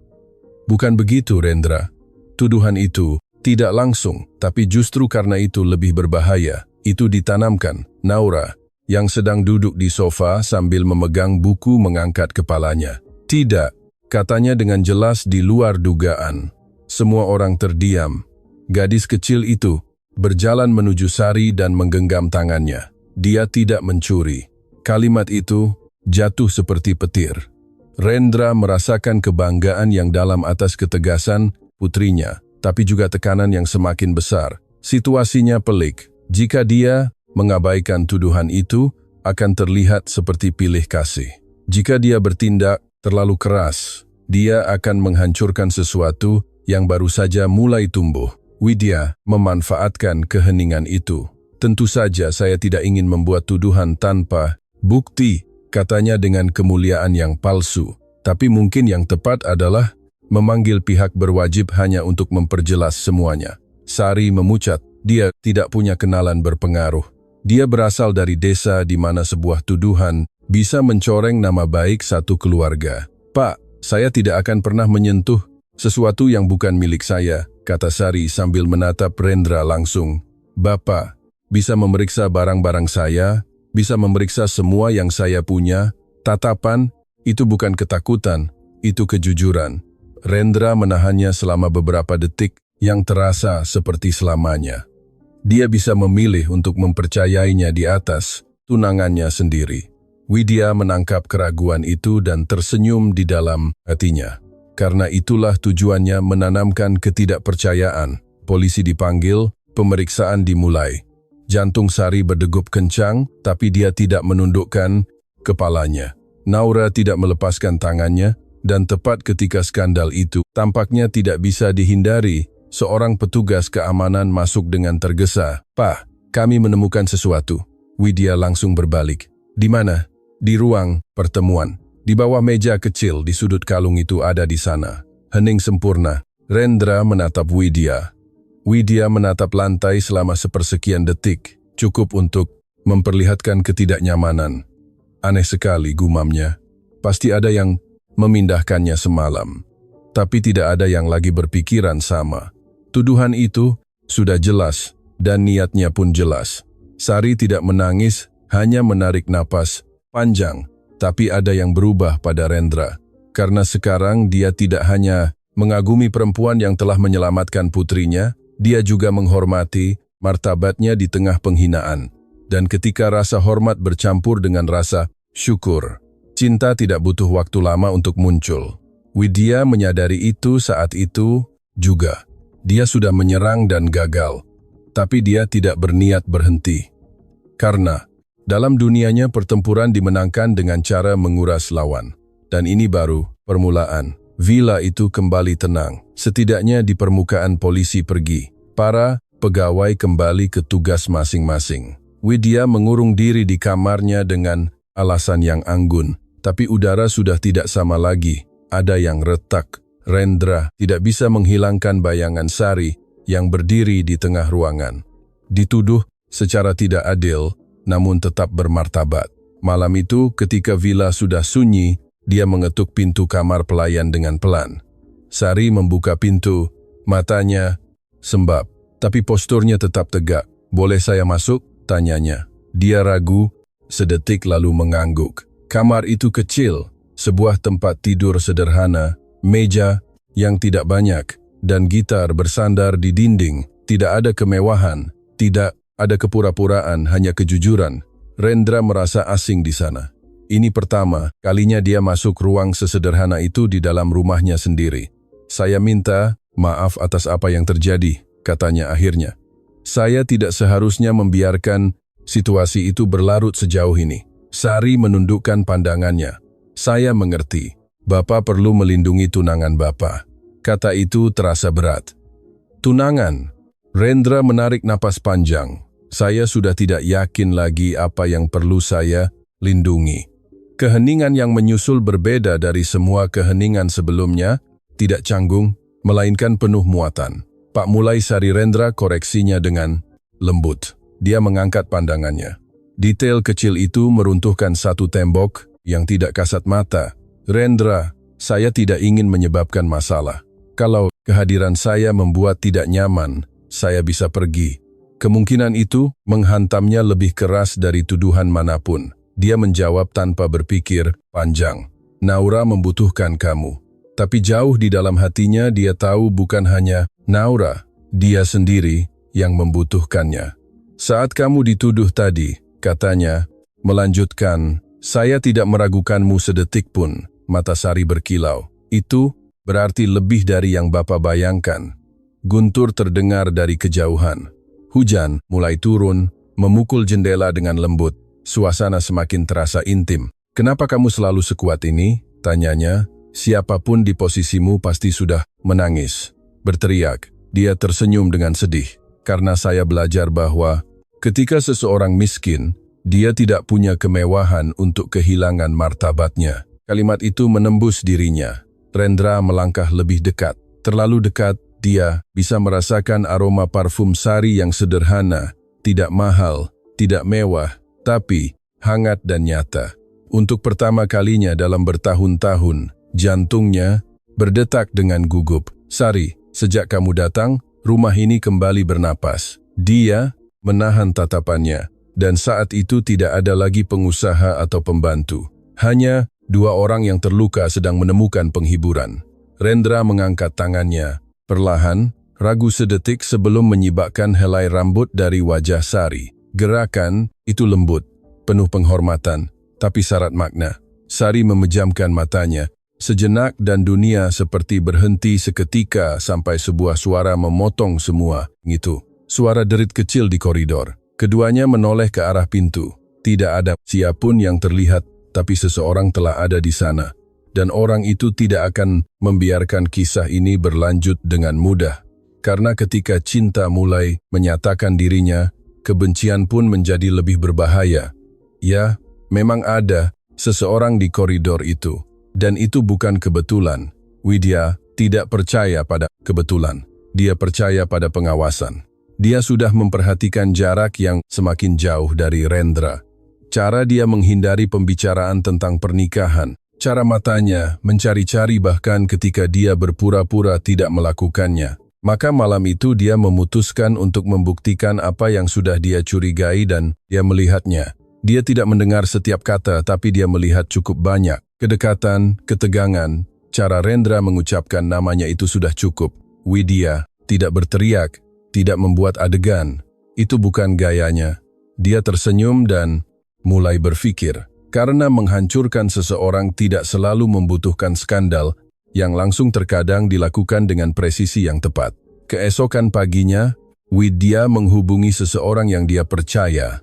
Bukan begitu, Rendra. Tuduhan itu tidak langsung, tapi justru karena itu lebih berbahaya. Itu ditanamkan. Naura, yang sedang duduk di sofa sambil memegang buku mengangkat kepalanya. Tidak, katanya dengan jelas di luar dugaan. Semua orang terdiam. Gadis kecil itu berjalan menuju Sari dan menggenggam tangannya. Dia tidak mencuri. Kalimat itu jatuh seperti petir. Rendra merasakan kebanggaan yang dalam atas ketegasan putrinya, tapi juga tekanan yang semakin besar. Situasinya pelik. Jika dia mengabaikan tuduhan itu, akan terlihat seperti pilih kasih. Jika dia bertindak terlalu keras, dia akan menghancurkan sesuatu yang baru saja mulai tumbuh. Widya memanfaatkan keheningan itu. Tentu saja saya tidak ingin membuat tuduhan tanpa bukti, katanya dengan kemuliaan yang palsu. Tapi mungkin yang tepat adalah memanggil pihak berwajib hanya untuk memperjelas semuanya. Sari memucat. Dia tidak punya kenalan berpengaruh. Dia berasal dari desa di mana sebuah tuduhan bisa mencoreng nama baik satu keluarga. Pak, saya tidak akan pernah menyentuh sesuatu yang bukan milik saya, kata Sari sambil menatap Rendra langsung. Bapak, bisa memeriksa barang-barang saya, bisa memeriksa semua yang saya punya. Tatapan Itu bukan ketakutan, itu kejujuran. Rendra menahannya selama beberapa detik yang terasa seperti selamanya. Dia bisa memilih untuk mempercayainya di atas tunangannya sendiri. Widya menangkap keraguan itu dan tersenyum di dalam hatinya. Karena itulah tujuannya menanamkan ketidakpercayaan. Polisi dipanggil, pemeriksaan dimulai. Jantung Sari berdegup kencang, tapi dia tidak menundukkan kepalanya. Naura tidak melepaskan tangannya, dan tepat ketika skandal itu tampaknya tidak bisa dihindari, seorang petugas keamanan masuk dengan tergesa. "Pak, kami menemukan sesuatu." Widya langsung berbalik. "Di mana?" "Di ruang pertemuan. Di bawah meja kecil di sudut kalung itu ada di sana." Hening sempurna. Rendra menatap Widya. Widya menatap lantai selama sepersekian detik, cukup untuk memperlihatkan ketidaknyamanan. "Aneh sekali," gumamnya. "Pasti ada yang memindahkannya semalam." Tapi tidak ada yang lagi berpikiran sama. Tuduhan itu sudah jelas dan niatnya pun jelas. Sari tidak menangis, hanya menarik napas panjang. Tapi ada yang berubah pada Rendra. Karena sekarang dia tidak hanya mengagumi perempuan yang telah menyelamatkan putrinya, dia juga menghormati martabatnya di tengah penghinaan. Dan ketika rasa hormat bercampur dengan rasa syukur, cinta tidak butuh waktu lama untuk muncul. Widya menyadari itu saat itu juga. Dia sudah menyerang dan gagal, tapi dia tidak berniat berhenti. Karena dalam dunianya pertempuran dimenangkan dengan cara menguras lawan. Dan ini baru permulaan. Villa itu kembali tenang. Setidaknya di permukaan polisi pergi. Para pegawai kembali ke tugas masing-masing. Widya mengurung diri di kamarnya dengan alasan yang anggun. Tapi udara sudah tidak sama lagi. Ada yang retak. Rendra tidak bisa menghilangkan bayangan Sari yang berdiri di tengah ruangan. Dituduh secara tidak adil, namun tetap bermartabat. Malam itu ketika villa sudah sunyi, dia mengetuk pintu kamar pelayan dengan pelan. Sari membuka pintu, matanya sembab, tapi posturnya tetap tegak. "Boleh saya masuk?" tanyanya. Dia ragu, sedetik lalu mengangguk. Kamar itu kecil, sebuah tempat tidur sederhana, meja yang tidak banyak, dan gitar bersandar di dinding. Tidak ada kemewahan, tidak ada kepura-puraan, hanya kejujuran. Rendra merasa asing di sana. Ini pertama kalinya dia masuk ruang sesederhana itu di dalam rumahnya sendiri. "Saya minta maaf atas apa yang terjadi," katanya akhirnya. "Saya tidak seharusnya membiarkan situasi itu berlarut sejauh ini." Sari menundukkan pandangannya. "Saya mengerti. Bapak perlu melindungi tunangan Bapak." Kata itu terasa berat. "Tunangan?" Rendra menarik napas panjang. "Saya sudah tidak yakin lagi apa yang perlu saya lindungi." Keheningan yang menyusul berbeda dari semua keheningan sebelumnya, tidak canggung, melainkan penuh muatan. "Pak," mulai Sari. Rendra koreksinya dengan lembut. Dia mengangkat pandangannya. Detail kecil itu meruntuhkan satu tembok yang tidak kasat mata. "Rendra, saya tidak ingin menyebabkan masalah. Kalau kehadiran saya membuat tidak nyaman, saya bisa pergi." Kemungkinan itu menghantamnya lebih keras dari tuduhan manapun. Dia menjawab tanpa berpikir panjang. "Naura membutuhkan kamu." Tapi jauh di dalam hatinya dia tahu bukan hanya Naura, dia sendiri yang membutuhkannya. "Saat kamu dituduh tadi," katanya, melanjutkan, "saya tidak meragukanmu sedetik pun." Mata Sari berkilau. "Itu berarti lebih dari yang Bapak bayangkan." Guntur terdengar dari kejauhan. Hujan mulai turun, memukul jendela dengan lembut. Suasana semakin terasa intim. "Kenapa kamu selalu sekuat ini?" tanyanya. "Siapapun di posisimu pasti sudah menangis, berteriak." Dia tersenyum dengan sedih. "Karena saya belajar bahwa ketika seseorang miskin, dia tidak punya kemewahan untuk kehilangan martabatnya." Kalimat itu menembus dirinya. Rendra melangkah lebih dekat. Terlalu dekat, dia bisa merasakan aroma parfum Sari yang sederhana, tidak mahal, tidak mewah, tapi hangat dan nyata. Untuk pertama kalinya dalam bertahun-tahun, jantungnya berdetak dengan gugup. "Sari, sejak kamu datang, rumah ini kembali bernapas." Dia menahan tatapannya, dan saat itu tidak ada lagi pengusaha atau pembantu. Hanya Dua orang yang terluka sedang menemukan penghiburan. Rendra mengangkat tangannya. Perlahan, ragu sedetik sebelum menyibakkan helai rambut dari wajah Sari. Gerakan itu lembut, penuh penghormatan, tapi syarat makna. Sari memejamkan matanya. Sejenak dan dunia seperti berhenti seketika sampai sebuah suara memotong semua. Itu, suara derit kecil di koridor. Keduanya menoleh ke arah pintu. Tidak ada siapapun yang terlihat, tapi seseorang telah ada di sana. Dan orang itu tidak akan membiarkan kisah ini berlanjut dengan mudah. Karena ketika cinta mulai menyatakan dirinya, kebencian pun menjadi lebih berbahaya. Ya, memang ada seseorang di koridor itu. Dan itu bukan kebetulan. Widya tidak percaya pada kebetulan. Dia percaya pada pengawasan. Dia sudah memperhatikan jarak yang semakin jauh dari Rendra. Cara dia menghindari pembicaraan tentang pernikahan. Cara matanya mencari-cari bahkan ketika dia berpura-pura tidak melakukannya. Maka malam itu dia memutuskan untuk membuktikan apa yang sudah dia curigai dan dia melihatnya. Dia tidak mendengar setiap kata tapi dia melihat cukup banyak. Kedekatan, ketegangan, cara Rendra mengucapkan namanya itu sudah cukup. Widya tidak berteriak, tidak membuat adegan. Itu bukan gayanya. Dia tersenyum dan mulai berpikir. Karena menghancurkan seseorang tidak selalu membutuhkan skandal yang langsung terkadang dilakukan dengan presisi yang tepat. Keesokan paginya, Widya menghubungi seseorang yang dia percaya.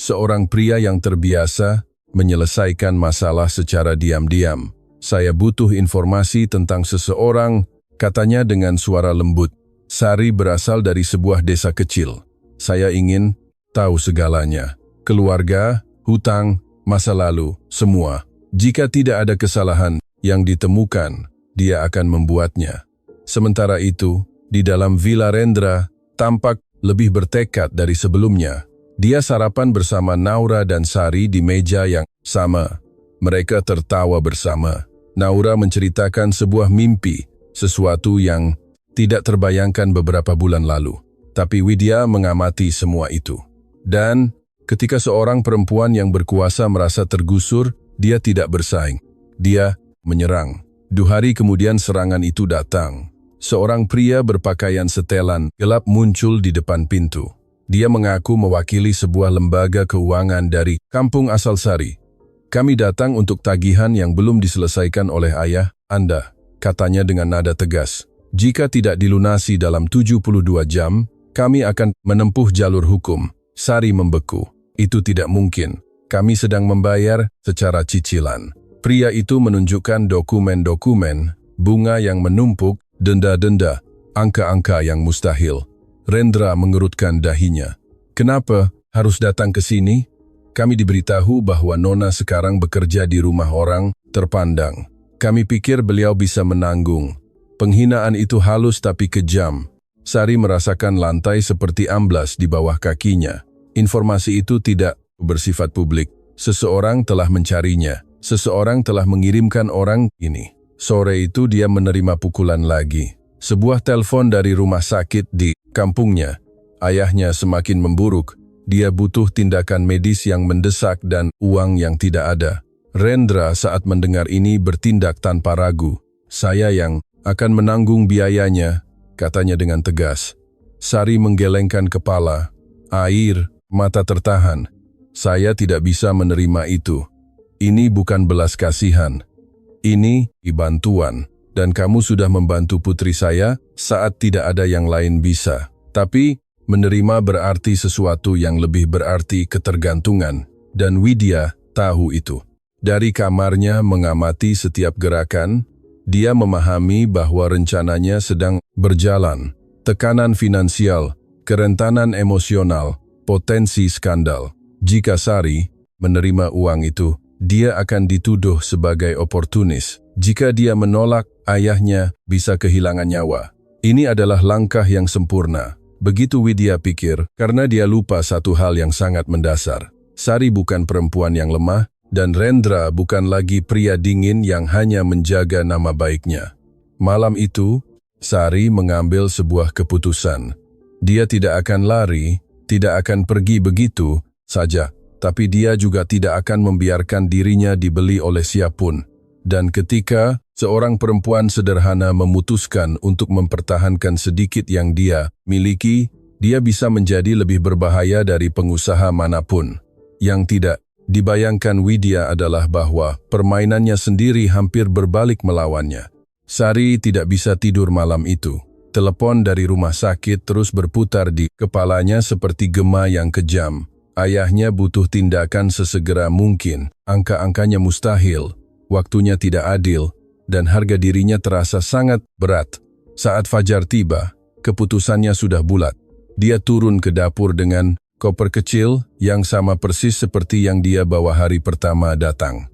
Seorang pria yang terbiasa menyelesaikan masalah secara diam-diam. Saya butuh informasi tentang seseorang, katanya dengan suara lembut. Sari berasal dari sebuah desa kecil. Saya ingin tahu segalanya. Keluarga, hutang, masa lalu, semua. Jika tidak ada kesalahan yang ditemukan, dia akan membuatnya. Sementara itu, di dalam Villa Rendra, tampak lebih bertekad dari sebelumnya. Dia sarapan bersama Naura dan Sari di meja yang sama. Mereka tertawa bersama. Naura menceritakan sebuah mimpi, sesuatu yang tidak terbayangkan beberapa bulan lalu. Tapi Widya mengamati semua itu. Dan ketika seorang perempuan yang berkuasa merasa tergusur, dia tidak bersaing. Dia menyerang. 2 hari kemudian serangan itu datang. Seorang pria berpakaian setelan gelap muncul di depan pintu. Dia mengaku mewakili sebuah lembaga keuangan dari kampung asal Sari. Kami datang untuk tagihan yang belum diselesaikan oleh ayah Anda, katanya dengan nada tegas. Jika tidak dilunasi dalam 72 jam, kami akan menempuh jalur hukum. Sari membeku. Itu tidak mungkin. Kami sedang membayar secara cicilan. Pria itu menunjukkan dokumen-dokumen, bunga yang menumpuk, denda-denda, angka-angka yang mustahil. Rendra mengerutkan dahinya. Kenapa harus datang ke sini? Kami diberitahu bahwa Nona sekarang bekerja di rumah orang terpandang. Kami pikir beliau bisa menanggung. Penghinaan itu halus tapi kejam. Sari merasakan lantai seperti amblas di bawah kakinya. Informasi itu tidak bersifat publik. Seseorang telah mencarinya. Seseorang telah mengirimkan orang ini. Sore itu dia menerima pukulan lagi. Sebuah telepon dari rumah sakit di kampungnya. Ayahnya semakin memburuk. Dia butuh tindakan medis yang mendesak dan uang yang tidak ada. Rendra saat mendengar ini bertindak tanpa ragu. Saya yang akan menanggung biayanya, katanya dengan tegas. Sari menggelengkan kepala. Air mata tertahan. Saya tidak bisa menerima itu. Ini bukan belas kasihan. Ini bantuan. Dan kamu sudah membantu putri saya saat tidak ada yang lain bisa. Tapi, menerima berarti sesuatu yang lebih berarti ketergantungan. Dan Widya tahu itu. Dari kamarnya mengamati setiap gerakan, dia memahami bahwa rencananya sedang berjalan. Tekanan finansial, kerentanan emosional, potensi skandal. Jika Sari menerima uang itu, dia akan dituduh sebagai oportunis. Jika dia menolak, ayahnya bisa kehilangan nyawa. Ini adalah langkah yang sempurna. Begitu Widya pikir, karena dia lupa satu hal yang sangat mendasar. Sari bukan perempuan yang lemah, dan Rendra bukan lagi pria dingin yang hanya menjaga nama baiknya. Malam itu, Sari mengambil sebuah keputusan. Dia tidak akan lari, tidak akan pergi begitu saja. tapi dia juga tidak akan membiarkan dirinya dibeli oleh siapapun. Dan ketika seorang perempuan sederhana memutuskan untuk mempertahankan sedikit yang dia miliki, dia bisa menjadi lebih berbahaya dari pengusaha manapun. Yang tidak dibayangkan Widya adalah bahwa permainannya sendiri hampir berbalik melawannya. Sari tidak bisa tidur malam itu. Telepon dari rumah sakit terus berputar di kepalanya seperti gema yang kejam. Ayahnya butuh tindakan sesegera mungkin. Angka-angkanya mustahil, waktunya tidak adil, dan harga dirinya terasa sangat berat. Saat fajar tiba, keputusannya sudah bulat. Dia turun ke dapur dengan koper kecil yang sama persis seperti yang dia bawa hari pertama datang.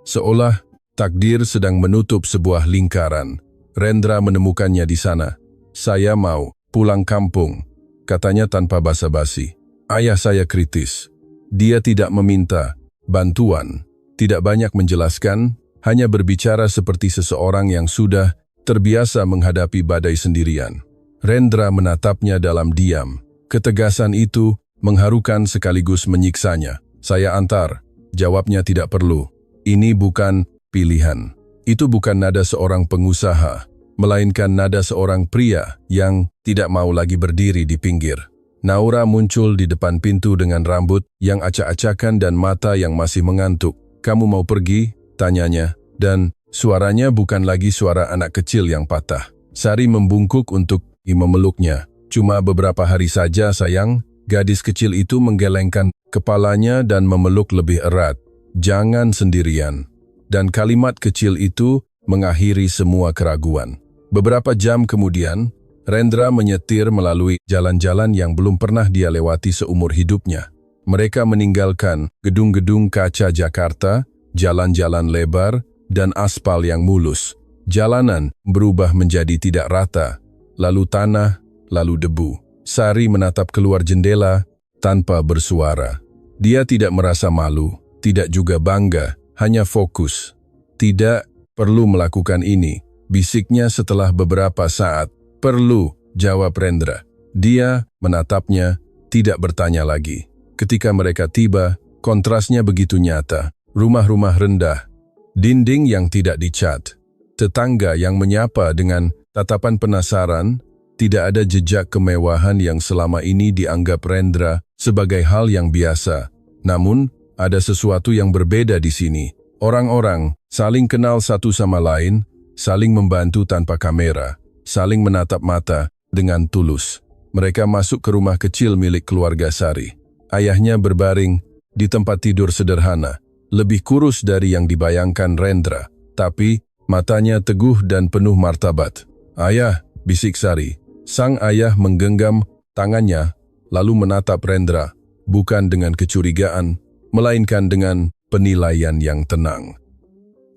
Seolah takdir sedang menutup sebuah lingkaran. Rendra menemukannya di sana. "Saya mau pulang kampung," katanya tanpa basa-basi. Ayah saya kritis. Dia tidak meminta bantuan, tidak banyak menjelaskan, hanya berbicara seperti seseorang yang sudah terbiasa menghadapi badai sendirian. Rendra menatapnya dalam diam. Ketegasan itu mengharukan sekaligus menyiksanya. "Saya antar," jawabnya tidak perlu. Ini bukan pilihan. Itu bukan nada seorang pengusaha, melainkan nada seorang pria yang tidak mau lagi berdiri di pinggir. Naura muncul di depan pintu dengan rambut yang acak-acakan dan mata yang masih mengantuk. "Kamu mau pergi?" tanyanya, dan suaranya bukan lagi suara anak kecil yang patah. Sari membungkuk untuk memeluknya. "Cuma beberapa hari saja, sayang." Gadis kecil itu menggelengkan kepalanya dan memeluk lebih erat. "Jangan sendirian." Dan kalimat kecil itu mengakhiri semua keraguan. Beberapa jam kemudian, Rendra menyetir melalui jalan-jalan yang belum pernah dia lewati seumur hidupnya. Mereka meninggalkan gedung-gedung kaca Jakarta, jalan-jalan lebar, dan aspal yang mulus. Jalanan berubah menjadi tidak rata, lalu tanah, lalu debu. Sari menatap keluar jendela tanpa bersuara. Dia tidak merasa malu, tidak juga bangga, hanya fokus. "Tidak perlu melakukan ini," bisiknya setelah beberapa saat. "Perlu," jawab Rendra. Dia menatapnya, tidak bertanya lagi. Ketika mereka tiba, kontrasnya begitu nyata. Rumah-rumah rendah, dinding yang tidak dicat, tetangga yang menyapa dengan tatapan penasaran, tidak ada jejak kemewahan yang selama ini dianggap Rendra sebagai hal yang biasa. Namun, ada sesuatu yang berbeda di sini. Orang-orang saling kenal satu sama lain, saling membantu tanpa kamera, saling menatap mata dengan tulus. Mereka masuk ke rumah kecil milik keluarga Sari. Ayahnya berbaring di tempat tidur sederhana, lebih kurus dari yang dibayangkan Rendra, tapi matanya teguh dan penuh martabat. "Ayah," bisik Sari. Sang ayah menggenggam tangannya, lalu menatap Rendra, bukan dengan kecurigaan, melainkan dengan penilaian yang tenang.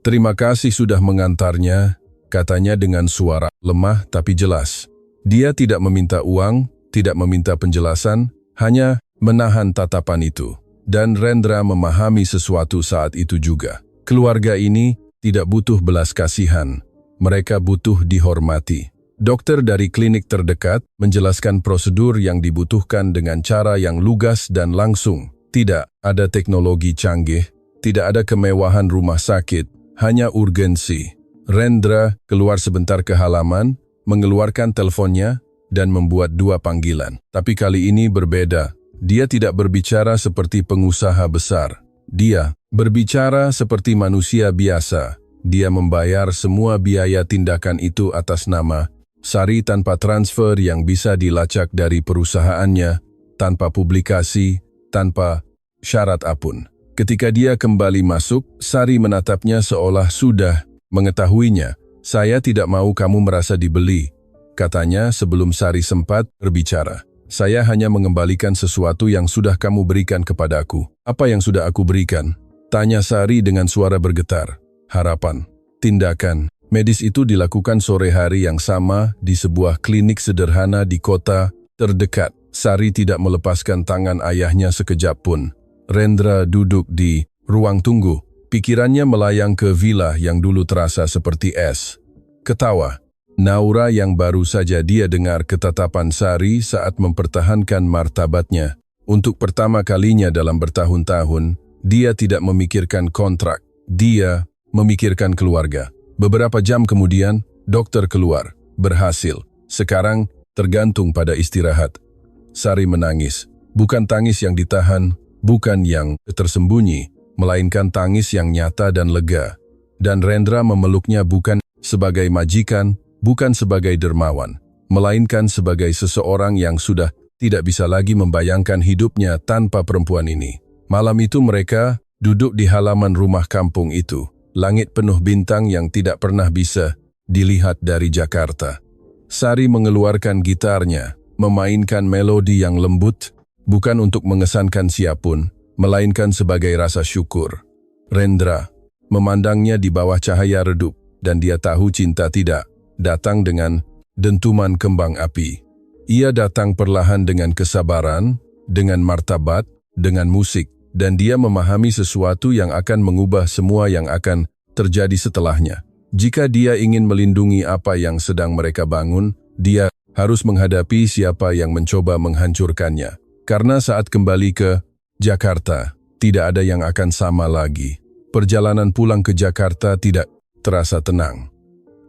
"Terima kasih sudah mengantarnya," katanya dengan suara lemah tapi jelas. Dia tidak meminta uang, tidak meminta penjelasan, hanya menahan tatapan itu. Dan Rendra memahami sesuatu saat itu juga. Keluarga ini tidak butuh belas kasihan, mereka butuh dihormati. Dokter dari klinik terdekat menjelaskan prosedur yang dibutuhkan dengan cara yang lugas dan langsung. Tidak ada teknologi canggih, tidak ada kemewahan rumah sakit, hanya urgensi. Rendra keluar sebentar ke halaman, mengeluarkan teleponnya, dan membuat 2 panggilan. Tapi kali ini berbeda. Dia tidak berbicara seperti pengusaha besar. Dia berbicara seperti manusia biasa. Dia membayar semua biaya tindakan itu atas nama Sari tanpa transfer yang bisa dilacak dari perusahaannya, tanpa publikasi, tanpa syarat apapun. Ketika dia kembali masuk, Sari menatapnya seolah sudah mengetahuinya. "Saya tidak mau kamu merasa dibeli," katanya sebelum Sari sempat berbicara. "Saya hanya mengembalikan sesuatu yang sudah kamu berikan kepadaku." "Apa yang sudah aku berikan?" tanya Sari dengan suara bergetar. "Harapan, tindakan medis itu dilakukan sore hari yang sama di sebuah klinik sederhana di kota terdekat." Sari tidak melepaskan tangan ayahnya sekejap pun. Rendra duduk di ruang tunggu. Pikirannya melayang ke villa yang dulu terasa seperti es. Ketawa. Naura yang baru saja dia dengar ketatapan Sari saat mempertahankan martabatnya Untuk pertama kalinya dalam bertahun-tahun, dia tidak memikirkan kontrak. Dia memikirkan keluarga. Beberapa jam kemudian, dokter keluar. Berhasil. Sekarang tergantung pada istirahat. Sari menangis. Bukan tangis yang ditahan, bukan yang tersembunyi, melainkan tangis yang nyata dan lega. Dan Rendra memeluknya bukan sebagai majikan, bukan sebagai dermawan, melainkan sebagai seseorang yang sudah tidak bisa lagi membayangkan hidupnya tanpa perempuan ini. Malam itu mereka duduk di halaman rumah kampung itu. Langit penuh bintang yang tidak pernah bisa dilihat dari Jakarta. Sari mengeluarkan gitarnya, memainkan melodi yang lembut, bukan untuk mengesankan siapapun, melainkan sebagai rasa syukur. Rendra memandangnya di bawah cahaya redup, dan dia tahu cinta tidak datang dengan dentuman kembang api. Ia datang perlahan dengan kesabaran, dengan martabat, dengan musik, dan dia memahami sesuatu yang akan mengubah semua yang akan terjadi setelahnya. Jika dia ingin melindungi apa yang sedang mereka bangun, dia harus menghadapi siapa yang mencoba menghancurkannya. Karena saat kembali ke Jakarta, tidak ada yang akan sama lagi. Perjalanan pulang ke Jakarta tidak terasa tenang.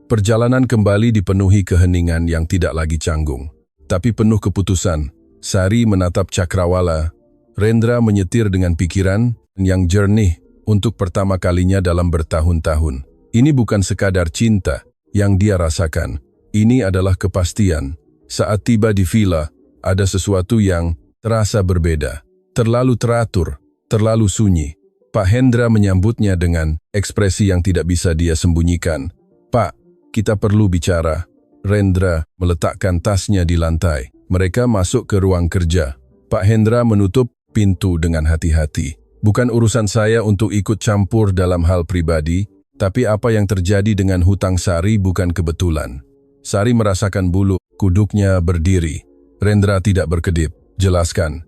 Perjalanan kembali dipenuhi keheningan yang tidak lagi canggung, tapi penuh keputusan. Sari menatap Cakrawala. Rendra menyetir dengan pikiran yang jernih untuk pertama kalinya dalam bertahun-tahun. Ini bukan sekadar cinta yang dia rasakan. Ini adalah kepastian. Saat tiba di villa, ada sesuatu yang terasa berbeda. Terlalu teratur, terlalu sunyi. Pak Hendra menyambutnya dengan ekspresi yang tidak bisa dia sembunyikan. "Pak, kita perlu bicara." Rendra meletakkan tasnya di lantai. Mereka masuk ke ruang kerja. Pak Hendra menutup pintu dengan hati-hati. "Bukan urusan saya untuk ikut campur dalam hal pribadi, tapi apa yang terjadi dengan hutang Sari bukan kebetulan." Sari merasakan bulu kuduknya berdiri. Rendra tidak berkedip. "Jelaskan."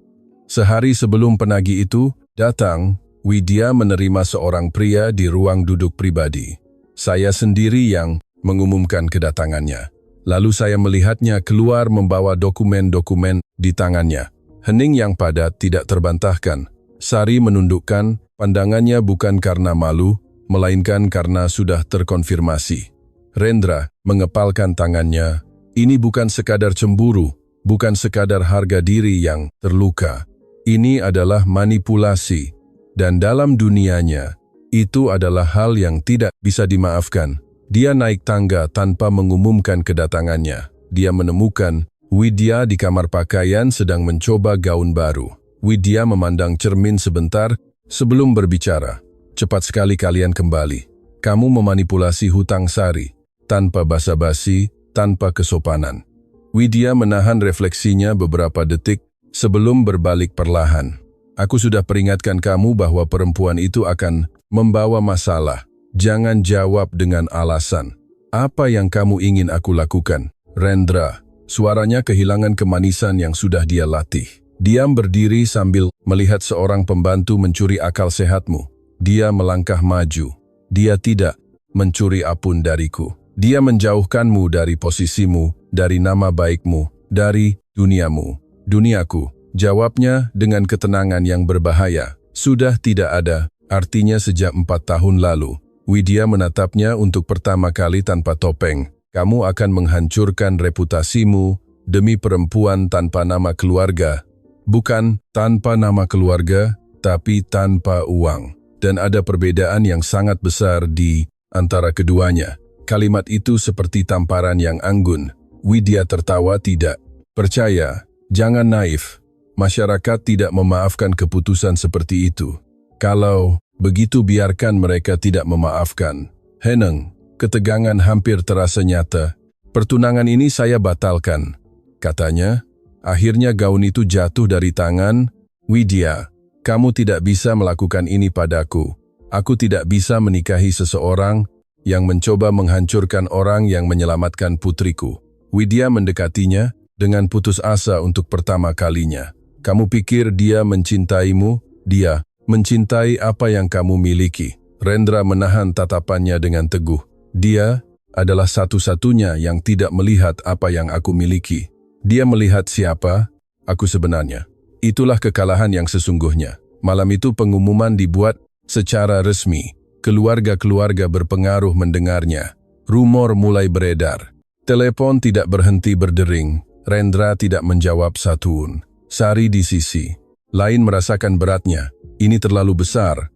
Sehari sebelum penagih itu datang, Widya menerima seorang pria di ruang duduk pribadi. Saya sendiri yang mengumumkan kedatangannya. Lalu saya melihatnya keluar membawa dokumen-dokumen di tangannya. Hening yang padat tidak terbantahkan. Sari menundukkan pandangannya bukan karena malu, melainkan karena sudah terkonfirmasi. Rendra mengepalkan tangannya. Ini bukan sekadar cemburu, bukan sekadar harga diri yang terluka. Ini adalah manipulasi. Dan dalam dunianya, itu adalah hal yang tidak bisa dimaafkan. Dia naik tangga tanpa mengumumkan kedatangannya. Dia menemukan Widya di kamar pakaian sedang mencoba gaun baru. Widya memandang cermin sebentar sebelum berbicara. "Cepat sekali kalian kembali. Kamu memanipulasi hutang Sari, tanpa basa-basi, tanpa kesopanan." Widya menahan refleksinya beberapa detik sebelum berbalik perlahan. "Aku sudah peringatkan kamu bahwa perempuan itu akan membawa masalah. Jangan jawab dengan alasan. Apa yang kamu ingin aku lakukan?" Rendra, suaranya kehilangan kemanisan yang sudah dia latih. Diam berdiri sambil melihat seorang pembantu mencuri akal sehatmu. Dia melangkah maju. Dia tidak mencuri apapun dariku. Dia menjauhkanmu dari posisimu, dari nama baikmu, dari duniamu. "Duniaku," jawabnya dengan ketenangan yang berbahaya. "Sudah tidak ada artinya sejak 4 tahun lalu." Widya menatapnya untuk pertama kali tanpa topeng. "Kamu akan menghancurkan reputasimu demi perempuan tanpa nama keluarga. Bukan tanpa nama keluarga, tapi tanpa uang. Dan ada perbedaan yang sangat besar di antara keduanya." Kalimat itu seperti tamparan yang anggun. Widya tertawa. "Tidak percaya, jangan naif. Masyarakat tidak memaafkan keputusan seperti itu. Kalau begitu biarkan mereka tidak memaafkan." Heneng, ketegangan hampir terasa nyata. "Pertunangan ini saya batalkan," katanya. Akhirnya gaun itu jatuh dari tangan. "Widya, kamu tidak bisa melakukan ini padaku. Aku tidak bisa menikahi seseorang yang mencoba menghancurkan orang yang menyelamatkan putriku." Widya mendekatinya dengan putus asa untuk pertama kalinya. "Kamu pikir dia mencintaimu? Dia mencintai apa yang kamu miliki." Rendra menahan tatapannya dengan teguh. "Dia adalah satu-satunya yang tidak melihat apa yang aku miliki. Dia melihat siapa aku sebenarnya. Itulah kekalahan yang sesungguhnya. Malam itu pengumuman dibuat secara resmi. Keluarga-keluarga berpengaruh mendengarnya. Rumor mulai beredar. Telepon tidak berhenti berdering. Rendra tidak menjawab satupun. Sari di sisi lain merasakan beratnya. Ini terlalu besar.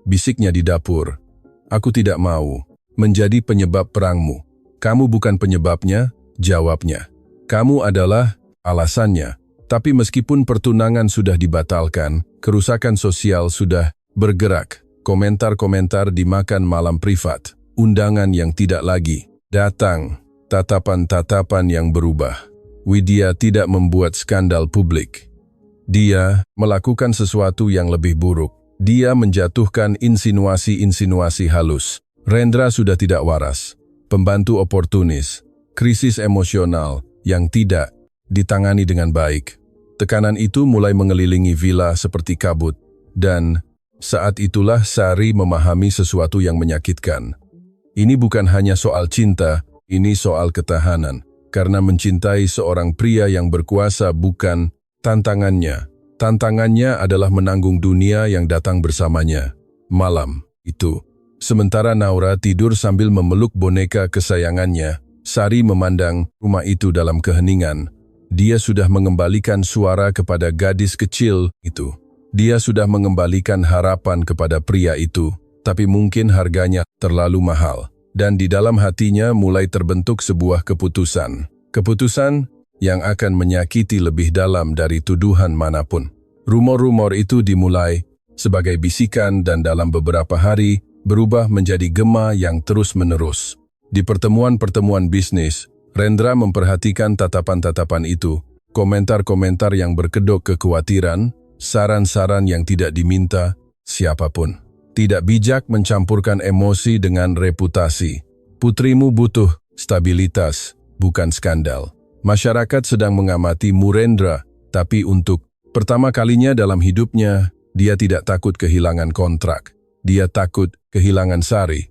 Bisiknya di dapur. Aku tidak mau menjadi penyebab perangmu. Kamu bukan penyebabnya, jawabnya. Kamu adalah alasannya. Tapi meskipun pertunangan sudah dibatalkan, kerusakan sosial sudah bergerak. Komentar-komentar dimakan malam privat. Undangan yang tidak lagi datang. Tatapan-tatapan yang berubah. Widya tidak membuat skandal publik. Dia melakukan sesuatu yang lebih buruk. Dia menjatuhkan insinuasi-insinuasi halus. Rendra sudah tidak waras. Pembantu oportunis. Krisis emosional yang tidak ditangani dengan baik. Tekanan itu mulai mengelilingi villa seperti kabut. Dan saat itulah Sari memahami sesuatu yang menyakitkan. Ini bukan hanya soal cinta, ini soal ketahanan. Karena mencintai seorang pria yang berkuasa bukan tantangannya. Tantangannya adalah menanggung dunia yang datang bersamanya. Malam itu, sementara Naura tidur sambil memeluk boneka kesayangannya, Sari memandang rumah itu dalam keheningan. Dia sudah mengembalikan suara kepada gadis kecil itu. Dia sudah mengembalikan harapan kepada pria itu, tapi mungkin harganya terlalu mahal. Dan di dalam hatinya mulai terbentuk sebuah keputusan. Keputusan yang akan menyakiti lebih dalam dari tuduhan manapun. Rumor-rumor itu dimulai sebagai bisikan dan dalam beberapa hari berubah menjadi gema yang terus-menerus. Di pertemuan-pertemuan bisnis, Rendra memperhatikan tatapan-tatapan itu, komentar-komentar yang berkedok kekhawatiran, saran-saran yang tidak diminta siapapun. Tidak bijak mencampurkan emosi dengan reputasi. Putrimu butuh stabilitas, bukan skandal. Masyarakat sedang mengamati Murendra, tapi untuk pertama kalinya dalam hidupnya, dia tidak takut kehilangan kontrak. Dia takut kehilangan Sari.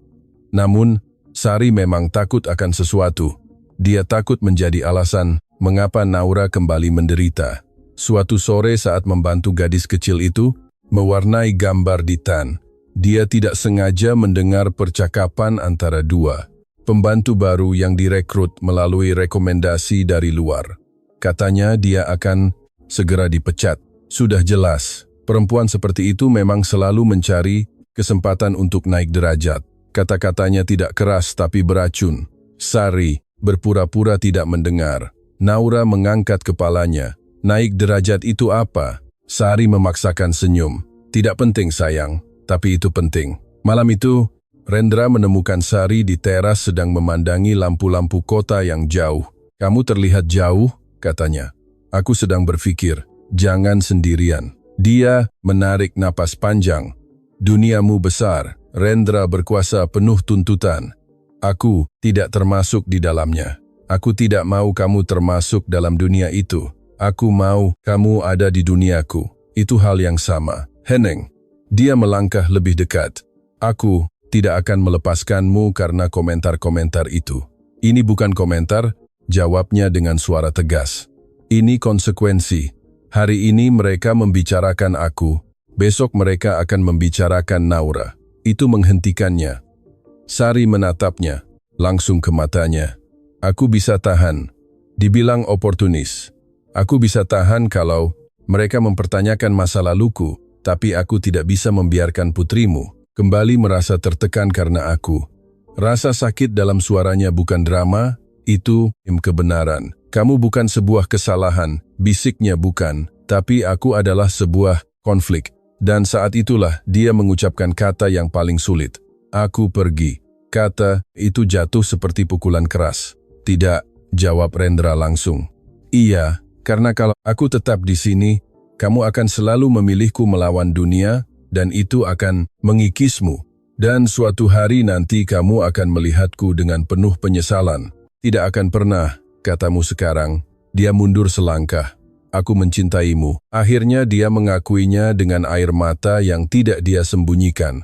Namun, Sari memang takut akan sesuatu. Dia takut menjadi alasan mengapa Naura kembali menderita. Suatu sore saat membantu gadis kecil itu, mewarnai gambar di tan, dia tidak sengaja mendengar percakapan antara dua pembantu baru yang direkrut melalui rekomendasi dari luar. Katanya dia akan segera dipecat. Sudah jelas, perempuan seperti itu memang selalu mencari kesempatan untuk naik derajat. Kata-katanya tidak keras tapi beracun. Sari berpura-pura tidak mendengar. Naura mengangkat kepalanya. Naik derajat itu apa? Sari memaksakan senyum. Tidak penting sayang, tapi itu penting. Malam itu, Rendra menemukan Sari di teras sedang memandangi lampu-lampu kota yang jauh. Kamu terlihat jauh, katanya. Aku sedang berpikir, jangan sendirian. Dia menarik napas panjang. Duniamu besar, Rendra berkuasa penuh tuntutan. Aku tidak termasuk di dalamnya. Aku tidak mau kamu termasuk dalam dunia itu. Aku mau kamu ada di duniaku. Itu hal yang sama. Heneng. Dia melangkah lebih dekat. Aku tidak akan melepaskanmu karena komentar-komentar itu. Ini bukan komentar, jawabnya dengan suara tegas. Ini konsekuensi. Hari ini mereka membicarakan aku, besok mereka akan membicarakan Naura. Itu menghentikannya. Sari menatapnya, langsung ke matanya. Aku bisa tahan. Dibilang oportunis. Aku bisa tahan kalau mereka mempertanyakan masa laluku, tapi aku tidak bisa membiarkan putrimu kembali merasa tertekan karena aku. Rasa sakit dalam suaranya bukan drama, itu kebenaran. Kamu bukan sebuah kesalahan, bisiknya bukan, tapi aku adalah sebuah konflik. Dan saat itulah dia mengucapkan kata yang paling sulit. Aku pergi. Kata itu jatuh seperti pukulan keras. Tidak, jawab Rendra langsung. Iya, karena kalau aku tetap di sini, kamu akan selalu memilihku melawan dunia, dan itu akan mengikismu. Dan suatu hari nanti kamu akan melihatku dengan penuh penyesalan. Tidak akan pernah, katamu sekarang. Dia mundur selangkah. Aku mencintaimu. Akhirnya dia mengakuinya dengan air mata yang tidak dia sembunyikan.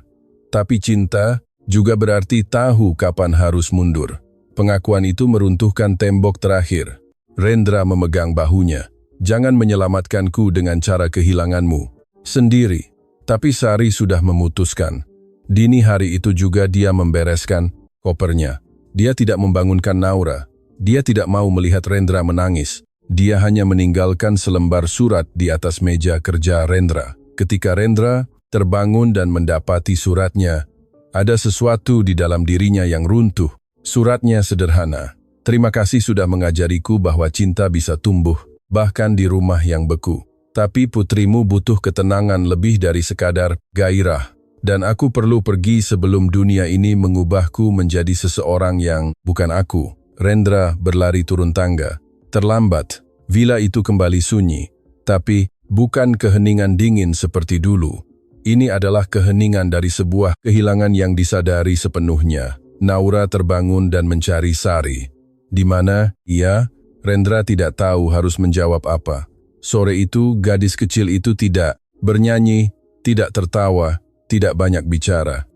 Tapi cinta juga berarti tahu kapan harus mundur. Pengakuan itu meruntuhkan tembok terakhir. Rendra memegang bahunya. Jangan menyelamatkanku dengan cara kehilanganmu sendiri. Tapi Sari sudah memutuskan. Dini hari itu juga dia membereskan kopernya. Dia tidak membangunkan Naura. Dia tidak mau melihat Rendra menangis. Dia hanya meninggalkan selembar surat di atas meja kerja Rendra. Ketika Rendra terbangun dan mendapati suratnya, ada sesuatu di dalam dirinya yang runtuh. Suratnya sederhana. Terima kasih sudah mengajariku bahwa cinta bisa tumbuh, bahkan di rumah yang beku. Tapi putrimu butuh ketenangan lebih dari sekadar gairah. Dan aku perlu pergi sebelum dunia ini mengubahku menjadi seseorang yang bukan aku. Rendra berlari turun tangga. Terlambat, villa itu kembali sunyi. Tapi bukan keheningan dingin seperti dulu. Ini adalah keheningan dari sebuah kehilangan yang disadari sepenuhnya. Naura terbangun dan mencari Sari. Di mana ia, Rendra tidak tahu harus menjawab apa. Sore itu, gadis kecil itu tidak bernyanyi, tidak tertawa, tidak banyak bicara.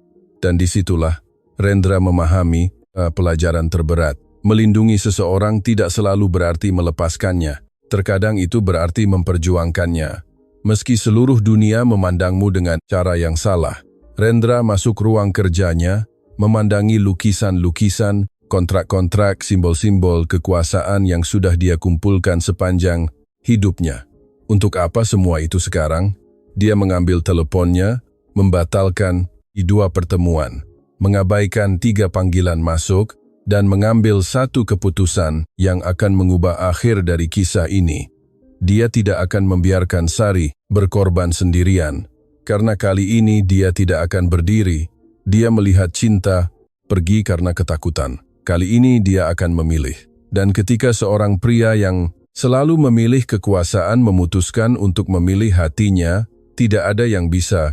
Dan disitulah Rendra memahami pelajaran terberat. Melindungi seseorang tidak selalu berarti melepaskannya. Terkadang itu berarti memperjuangkannya. Meski seluruh dunia memandangmu dengan cara yang salah. Rendra masuk ruang kerjanya, memandangi lukisan-lukisan, kontrak-kontrak, simbol-simbol kekuasaan yang sudah dia kumpulkan sepanjang hidupnya. Untuk apa semua itu sekarang? Dia mengambil teleponnya, membatalkan 2 pertemuan, mengabaikan 3 panggilan masuk, dan mengambil satu keputusan yang akan mengubah akhir dari kisah ini. Dia tidak akan membiarkan Sari berkorban sendirian, karena kali ini dia tidak akan berdiri. Dia melihat cinta pergi karena ketakutan. Kali ini dia akan memilih. Dan ketika seorang pria yang selalu memilih kekuasaan memutuskan untuk memilih hatinya, tidak ada yang bisa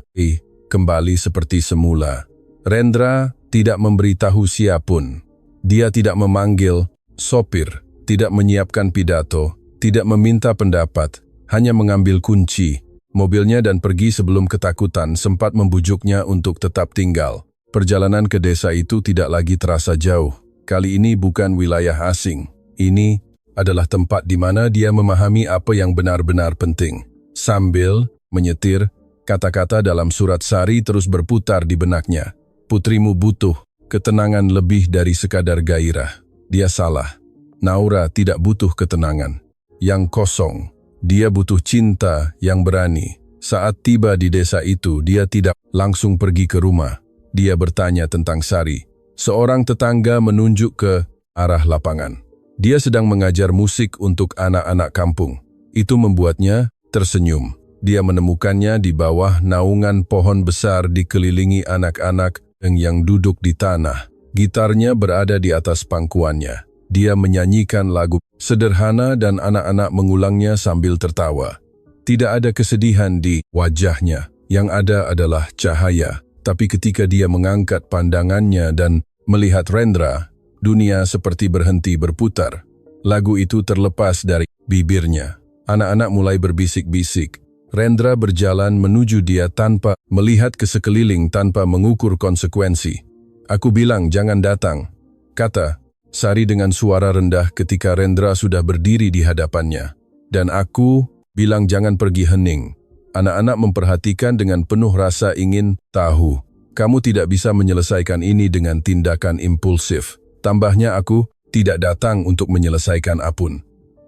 kembali seperti semula. Rendra tidak memberitahu siapapun. Dia tidak memanggil sopir, tidak menyiapkan pidato, tidak meminta pendapat, hanya mengambil kunci mobilnya dan pergi sebelum ketakutan sempat membujuknya untuk tetap tinggal. Perjalanan ke desa itu tidak lagi terasa jauh. Kali ini bukan wilayah asing. Ini adalah tempat di mana dia memahami apa yang benar-benar penting. Sambil menyetir, kata-kata dalam surat Sari terus berputar di benaknya. Putrimu butuh ketenangan lebih dari sekadar gairah. Dia salah. Naura tidak butuh ketenangan yang kosong. Dia butuh cinta yang berani. Saat tiba di desa itu, dia tidak langsung pergi ke rumah. Dia bertanya tentang Sari. Seorang tetangga menunjuk ke arah lapangan. Dia sedang mengajar musik untuk anak-anak kampung. Itu membuatnya tersenyum. Dia menemukannya di bawah naungan pohon besar dikelilingi anak-anak yang duduk di tanah. Gitarnya berada di atas pangkuannya. Dia menyanyikan lagu sederhana dan anak-anak mengulangnya sambil tertawa. Tidak ada kesedihan di wajahnya. Yang ada adalah cahaya. Tapi ketika dia mengangkat pandangannya dan melihat Rendra, dunia seperti berhenti berputar. Lagu itu terlepas dari bibirnya. Anak-anak mulai berbisik-bisik. Rendra berjalan menuju dia tanpa melihat ke sekeliling, tanpa mengukur konsekuensi. Aku bilang jangan datang, kata Sari dengan suara rendah ketika Rendra sudah berdiri di hadapannya. Dan aku bilang jangan pergi, hening. Anak-anak memperhatikan dengan penuh rasa ingin tahu. Kamu tidak bisa menyelesaikan ini dengan tindakan impulsif. Tambahnya, aku tidak datang untuk menyelesaikan apapun.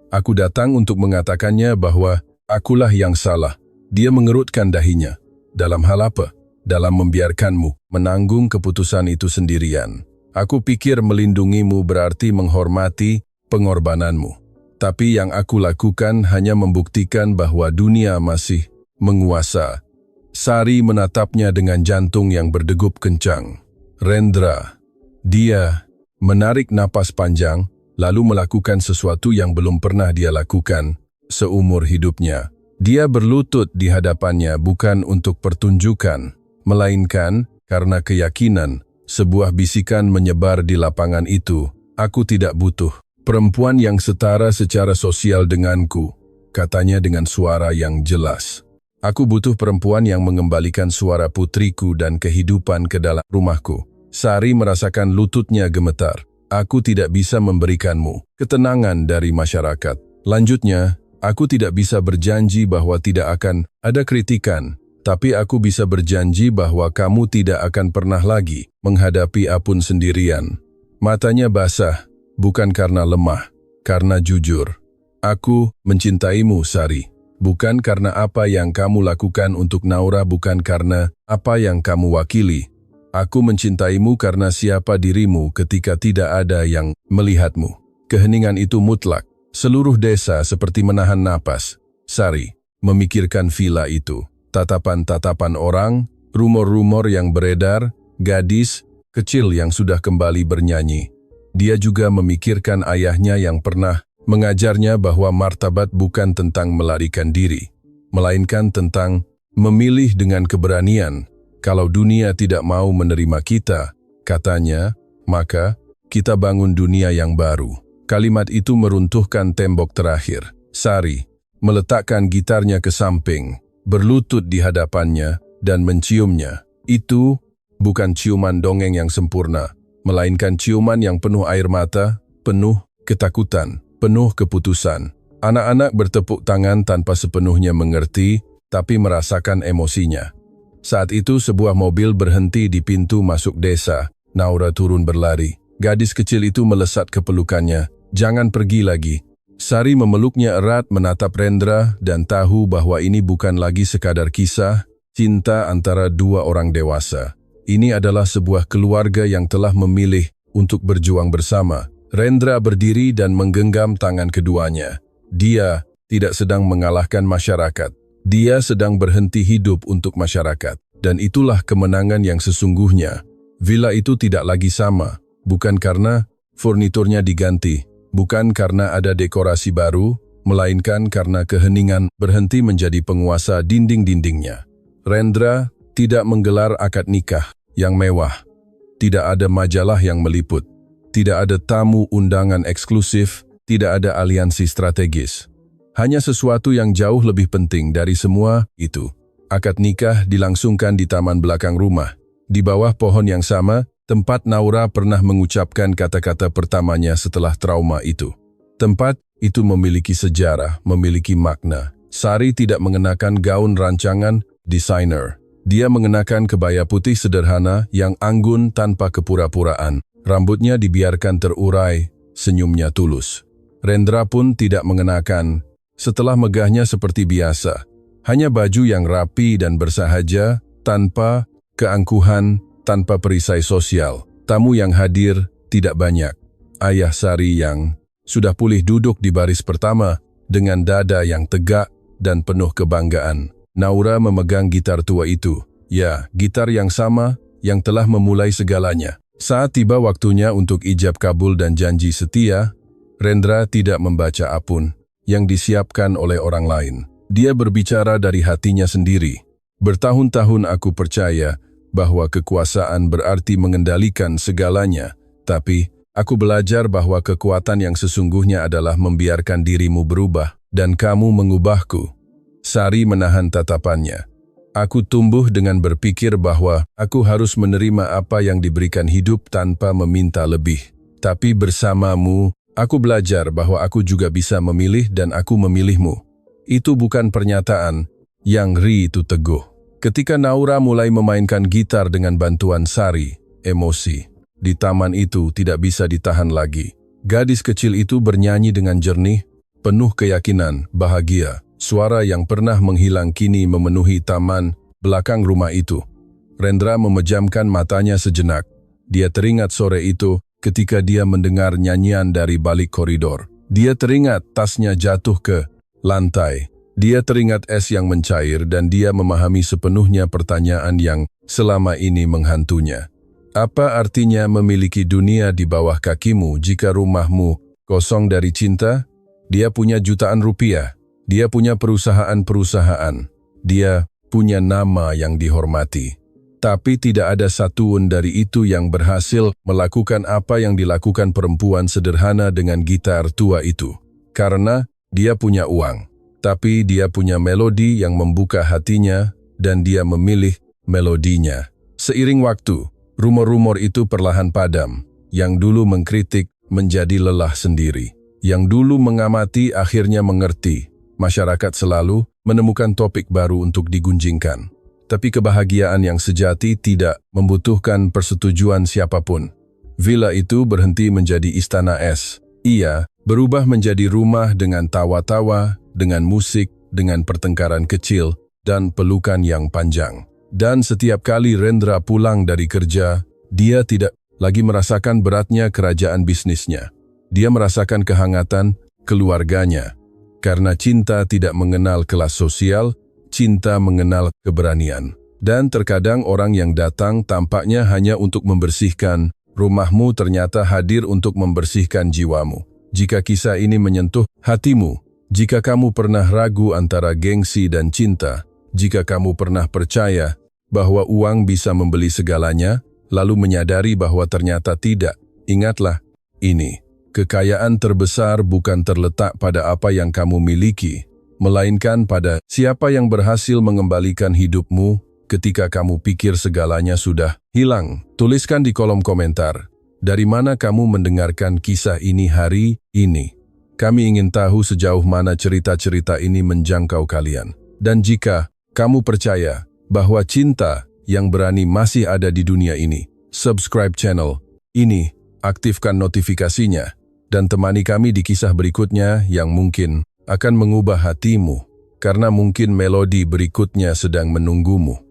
Aku datang untuk mengatakannya bahwa akulah yang salah. Dia mengerutkan dahinya. Dalam hal apa? Dalam membiarkanmu menanggung keputusan itu sendirian. Aku pikir melindungimu berarti menghormati pengorbananmu. Tapi yang aku lakukan hanya membuktikan bahwa dunia masih menguasa. Sari menatapnya dengan jantung yang berdegup kencang. Rendra. Dia menarik napas panjang, lalu melakukan sesuatu yang belum pernah dia lakukan seumur hidupnya. Dia berlutut di hadapannya bukan untuk pertunjukan, melainkan karena keyakinan. Sebuah bisikan menyebar di lapangan itu. Aku tidak butuh perempuan yang setara secara sosial denganku, katanya dengan suara yang jelas. Aku butuh perempuan yang mengembalikan suara putriku dan kehidupan ke dalam rumahku. Sari merasakan lututnya gemetar. Aku tidak bisa memberikanmu ketenangan dari masyarakat. Lanjutnya, Aku tidak bisa berjanji bahwa tidak akan ada kritikan, tapi aku bisa berjanji bahwa kamu tidak akan pernah lagi menghadapi Apun sendirian. Matanya basah, bukan karena lemah, karena jujur. Aku mencintaimu, Sari. Bukan karena apa yang kamu lakukan untuk Naura, bukan karena apa yang kamu wakili. Aku mencintaimu karena siapa dirimu ketika tidak ada yang melihatmu. Keheningan itu mutlak. Seluruh desa seperti menahan napas. Sari memikirkan villa itu. Tatapan-tatapan orang, rumor-rumor yang beredar, gadis kecil yang sudah kembali bernyanyi. Dia juga memikirkan ayahnya yang pernah mengajarnya bahwa martabat bukan tentang melarikan diri, melainkan tentang memilih dengan keberanian. Kalau dunia tidak mau menerima kita, katanya, maka kita bangun dunia yang baru. Kalimat itu meruntuhkan tembok terakhir. Sari meletakkan gitarnya ke samping, berlutut di hadapannya, dan menciumnya. Itu bukan ciuman dongeng yang sempurna, melainkan ciuman yang penuh air mata, penuh ketakutan, penuh keputusan. Anak-anak bertepuk tangan tanpa sepenuhnya mengerti, tapi merasakan emosinya. Saat itu sebuah mobil berhenti di pintu masuk desa. Naura turun berlari. Gadis kecil itu melesat ke pelukannya. Jangan pergi lagi. Sari memeluknya erat, menatap Rendra, dan tahu bahwa ini bukan lagi sekadar kisah cinta antara dua orang dewasa. Ini adalah sebuah keluarga yang telah memilih untuk berjuang bersama. Rendra berdiri dan menggenggam tangan keduanya. Dia tidak sedang mengalahkan masyarakat. Dia sedang berhenti hidup untuk masyarakat. Dan itulah kemenangan yang sesungguhnya. Villa itu tidak lagi sama. Bukan karena furniturnya diganti. Bukan karena ada dekorasi baru. Melainkan karena keheningan berhenti menjadi penguasa dinding-dindingnya. Rendra tidak menggelar akad nikah yang mewah. Tidak ada majalah yang meliput. Tidak ada tamu undangan eksklusif, tidak ada aliansi strategis. Hanya sesuatu yang jauh lebih penting dari semua itu. Akad nikah dilangsungkan di taman belakang rumah. Di bawah pohon yang sama, tempat Naura pernah mengucapkan kata-kata pertamanya setelah trauma itu. Tempat itu memiliki sejarah, memiliki makna. Sari tidak mengenakan gaun rancangan desainer. Dia mengenakan kebaya putih sederhana yang anggun tanpa kepura-puraan. Rambutnya dibiarkan terurai, senyumnya tulus. Rendra pun tidak mengenakan. Setelah megahnya seperti biasa, hanya baju yang rapi dan bersahaja, tanpa keangkuhan, tanpa perisai sosial. Tamu yang hadir tidak banyak. Ayah Sari yang sudah pulih duduk di baris pertama dengan dada yang tegak dan penuh kebanggaan. Naura memegang gitar tua itu. Ya, gitar yang sama yang telah memulai segalanya. Saat tiba waktunya untuk ijab kabul dan janji setia, Rendra tidak membaca apun yang disiapkan oleh orang lain. Dia berbicara dari hatinya sendiri. Bertahun-tahun aku percaya bahwa kekuasaan berarti mengendalikan segalanya, tapi aku belajar bahwa kekuatan yang sesungguhnya adalah membiarkan dirimu berubah, dan kamu mengubahku. Sari menahan tatapannya. Aku tumbuh dengan berpikir bahwa aku harus menerima apa yang diberikan hidup tanpa meminta lebih. Tapi bersamamu, aku belajar bahwa aku juga bisa memilih dan aku memilihmu. Itu bukan pernyataan, yang itu teguh. Ketika Naura mulai memainkan gitar dengan bantuan Sari, emosi di taman itu tidak bisa ditahan lagi. Gadis kecil itu bernyanyi dengan jernih, penuh keyakinan, bahagia. Suara yang pernah menghilang kini memenuhi taman belakang rumah itu. Rendra memejamkan matanya sejenak. Dia teringat sore itu ketika dia mendengar nyanyian dari balik koridor. Dia teringat tasnya jatuh ke lantai. Dia teringat es yang mencair dan dia memahami sepenuhnya pertanyaan yang selama ini menghantunya. Apa artinya memiliki dunia di bawah kakimu jika rumahmu kosong dari cinta? Dia punya jutaan rupiah. Dia punya perusahaan-perusahaan. Dia punya nama yang dihormati. Tapi tidak ada satupun dari itu yang berhasil melakukan apa yang dilakukan perempuan sederhana dengan gitar tua itu. Karena dia punya uang. Tapi dia punya melodi yang membuka hatinya dan dia memilih melodinya. Seiring waktu, rumor-rumor itu perlahan padam. Yang dulu mengkritik menjadi lelah sendiri. Yang dulu mengamati akhirnya mengerti. masyarakat selalu menemukan topik baru untuk digunjingkan. Tapi kebahagiaan yang sejati tidak membutuhkan persetujuan siapapun. Villa itu berhenti menjadi istana es. Ia berubah menjadi rumah dengan tawa-tawa, dengan musik, dengan pertengkaran kecil, dan pelukan yang panjang. Dan setiap kali Rendra pulang dari kerja, dia tidak lagi merasakan beratnya kerajaan bisnisnya. Dia merasakan kehangatan keluarganya. Karena cinta tidak mengenal kelas sosial, cinta mengenal keberanian. Dan terkadang orang yang datang tampaknya hanya untuk membersihkan, rumahmu ternyata hadir untuk membersihkan jiwamu. Jika kisah ini menyentuh hatimu, jika kamu pernah ragu antara gengsi dan cinta, jika kamu pernah percaya bahwa uang bisa membeli segalanya, lalu menyadari bahwa ternyata tidak, ingatlah, ini. Kekayaan terbesar bukan terletak pada apa yang kamu miliki, melainkan pada siapa yang berhasil mengembalikan hidupmu ketika kamu pikir segalanya sudah hilang. Tuliskan di kolom komentar, dari mana kamu mendengarkan kisah ini hari ini. Kami ingin tahu sejauh mana cerita-cerita ini menjangkau kalian. Dan jika kamu percaya bahwa cinta yang berani masih ada di dunia ini, subscribe channel ini, aktifkan notifikasinya, dan temani kami di kisah berikutnya yang mungkin akan mengubah hatimu, karena mungkin melodi berikutnya sedang menunggumu.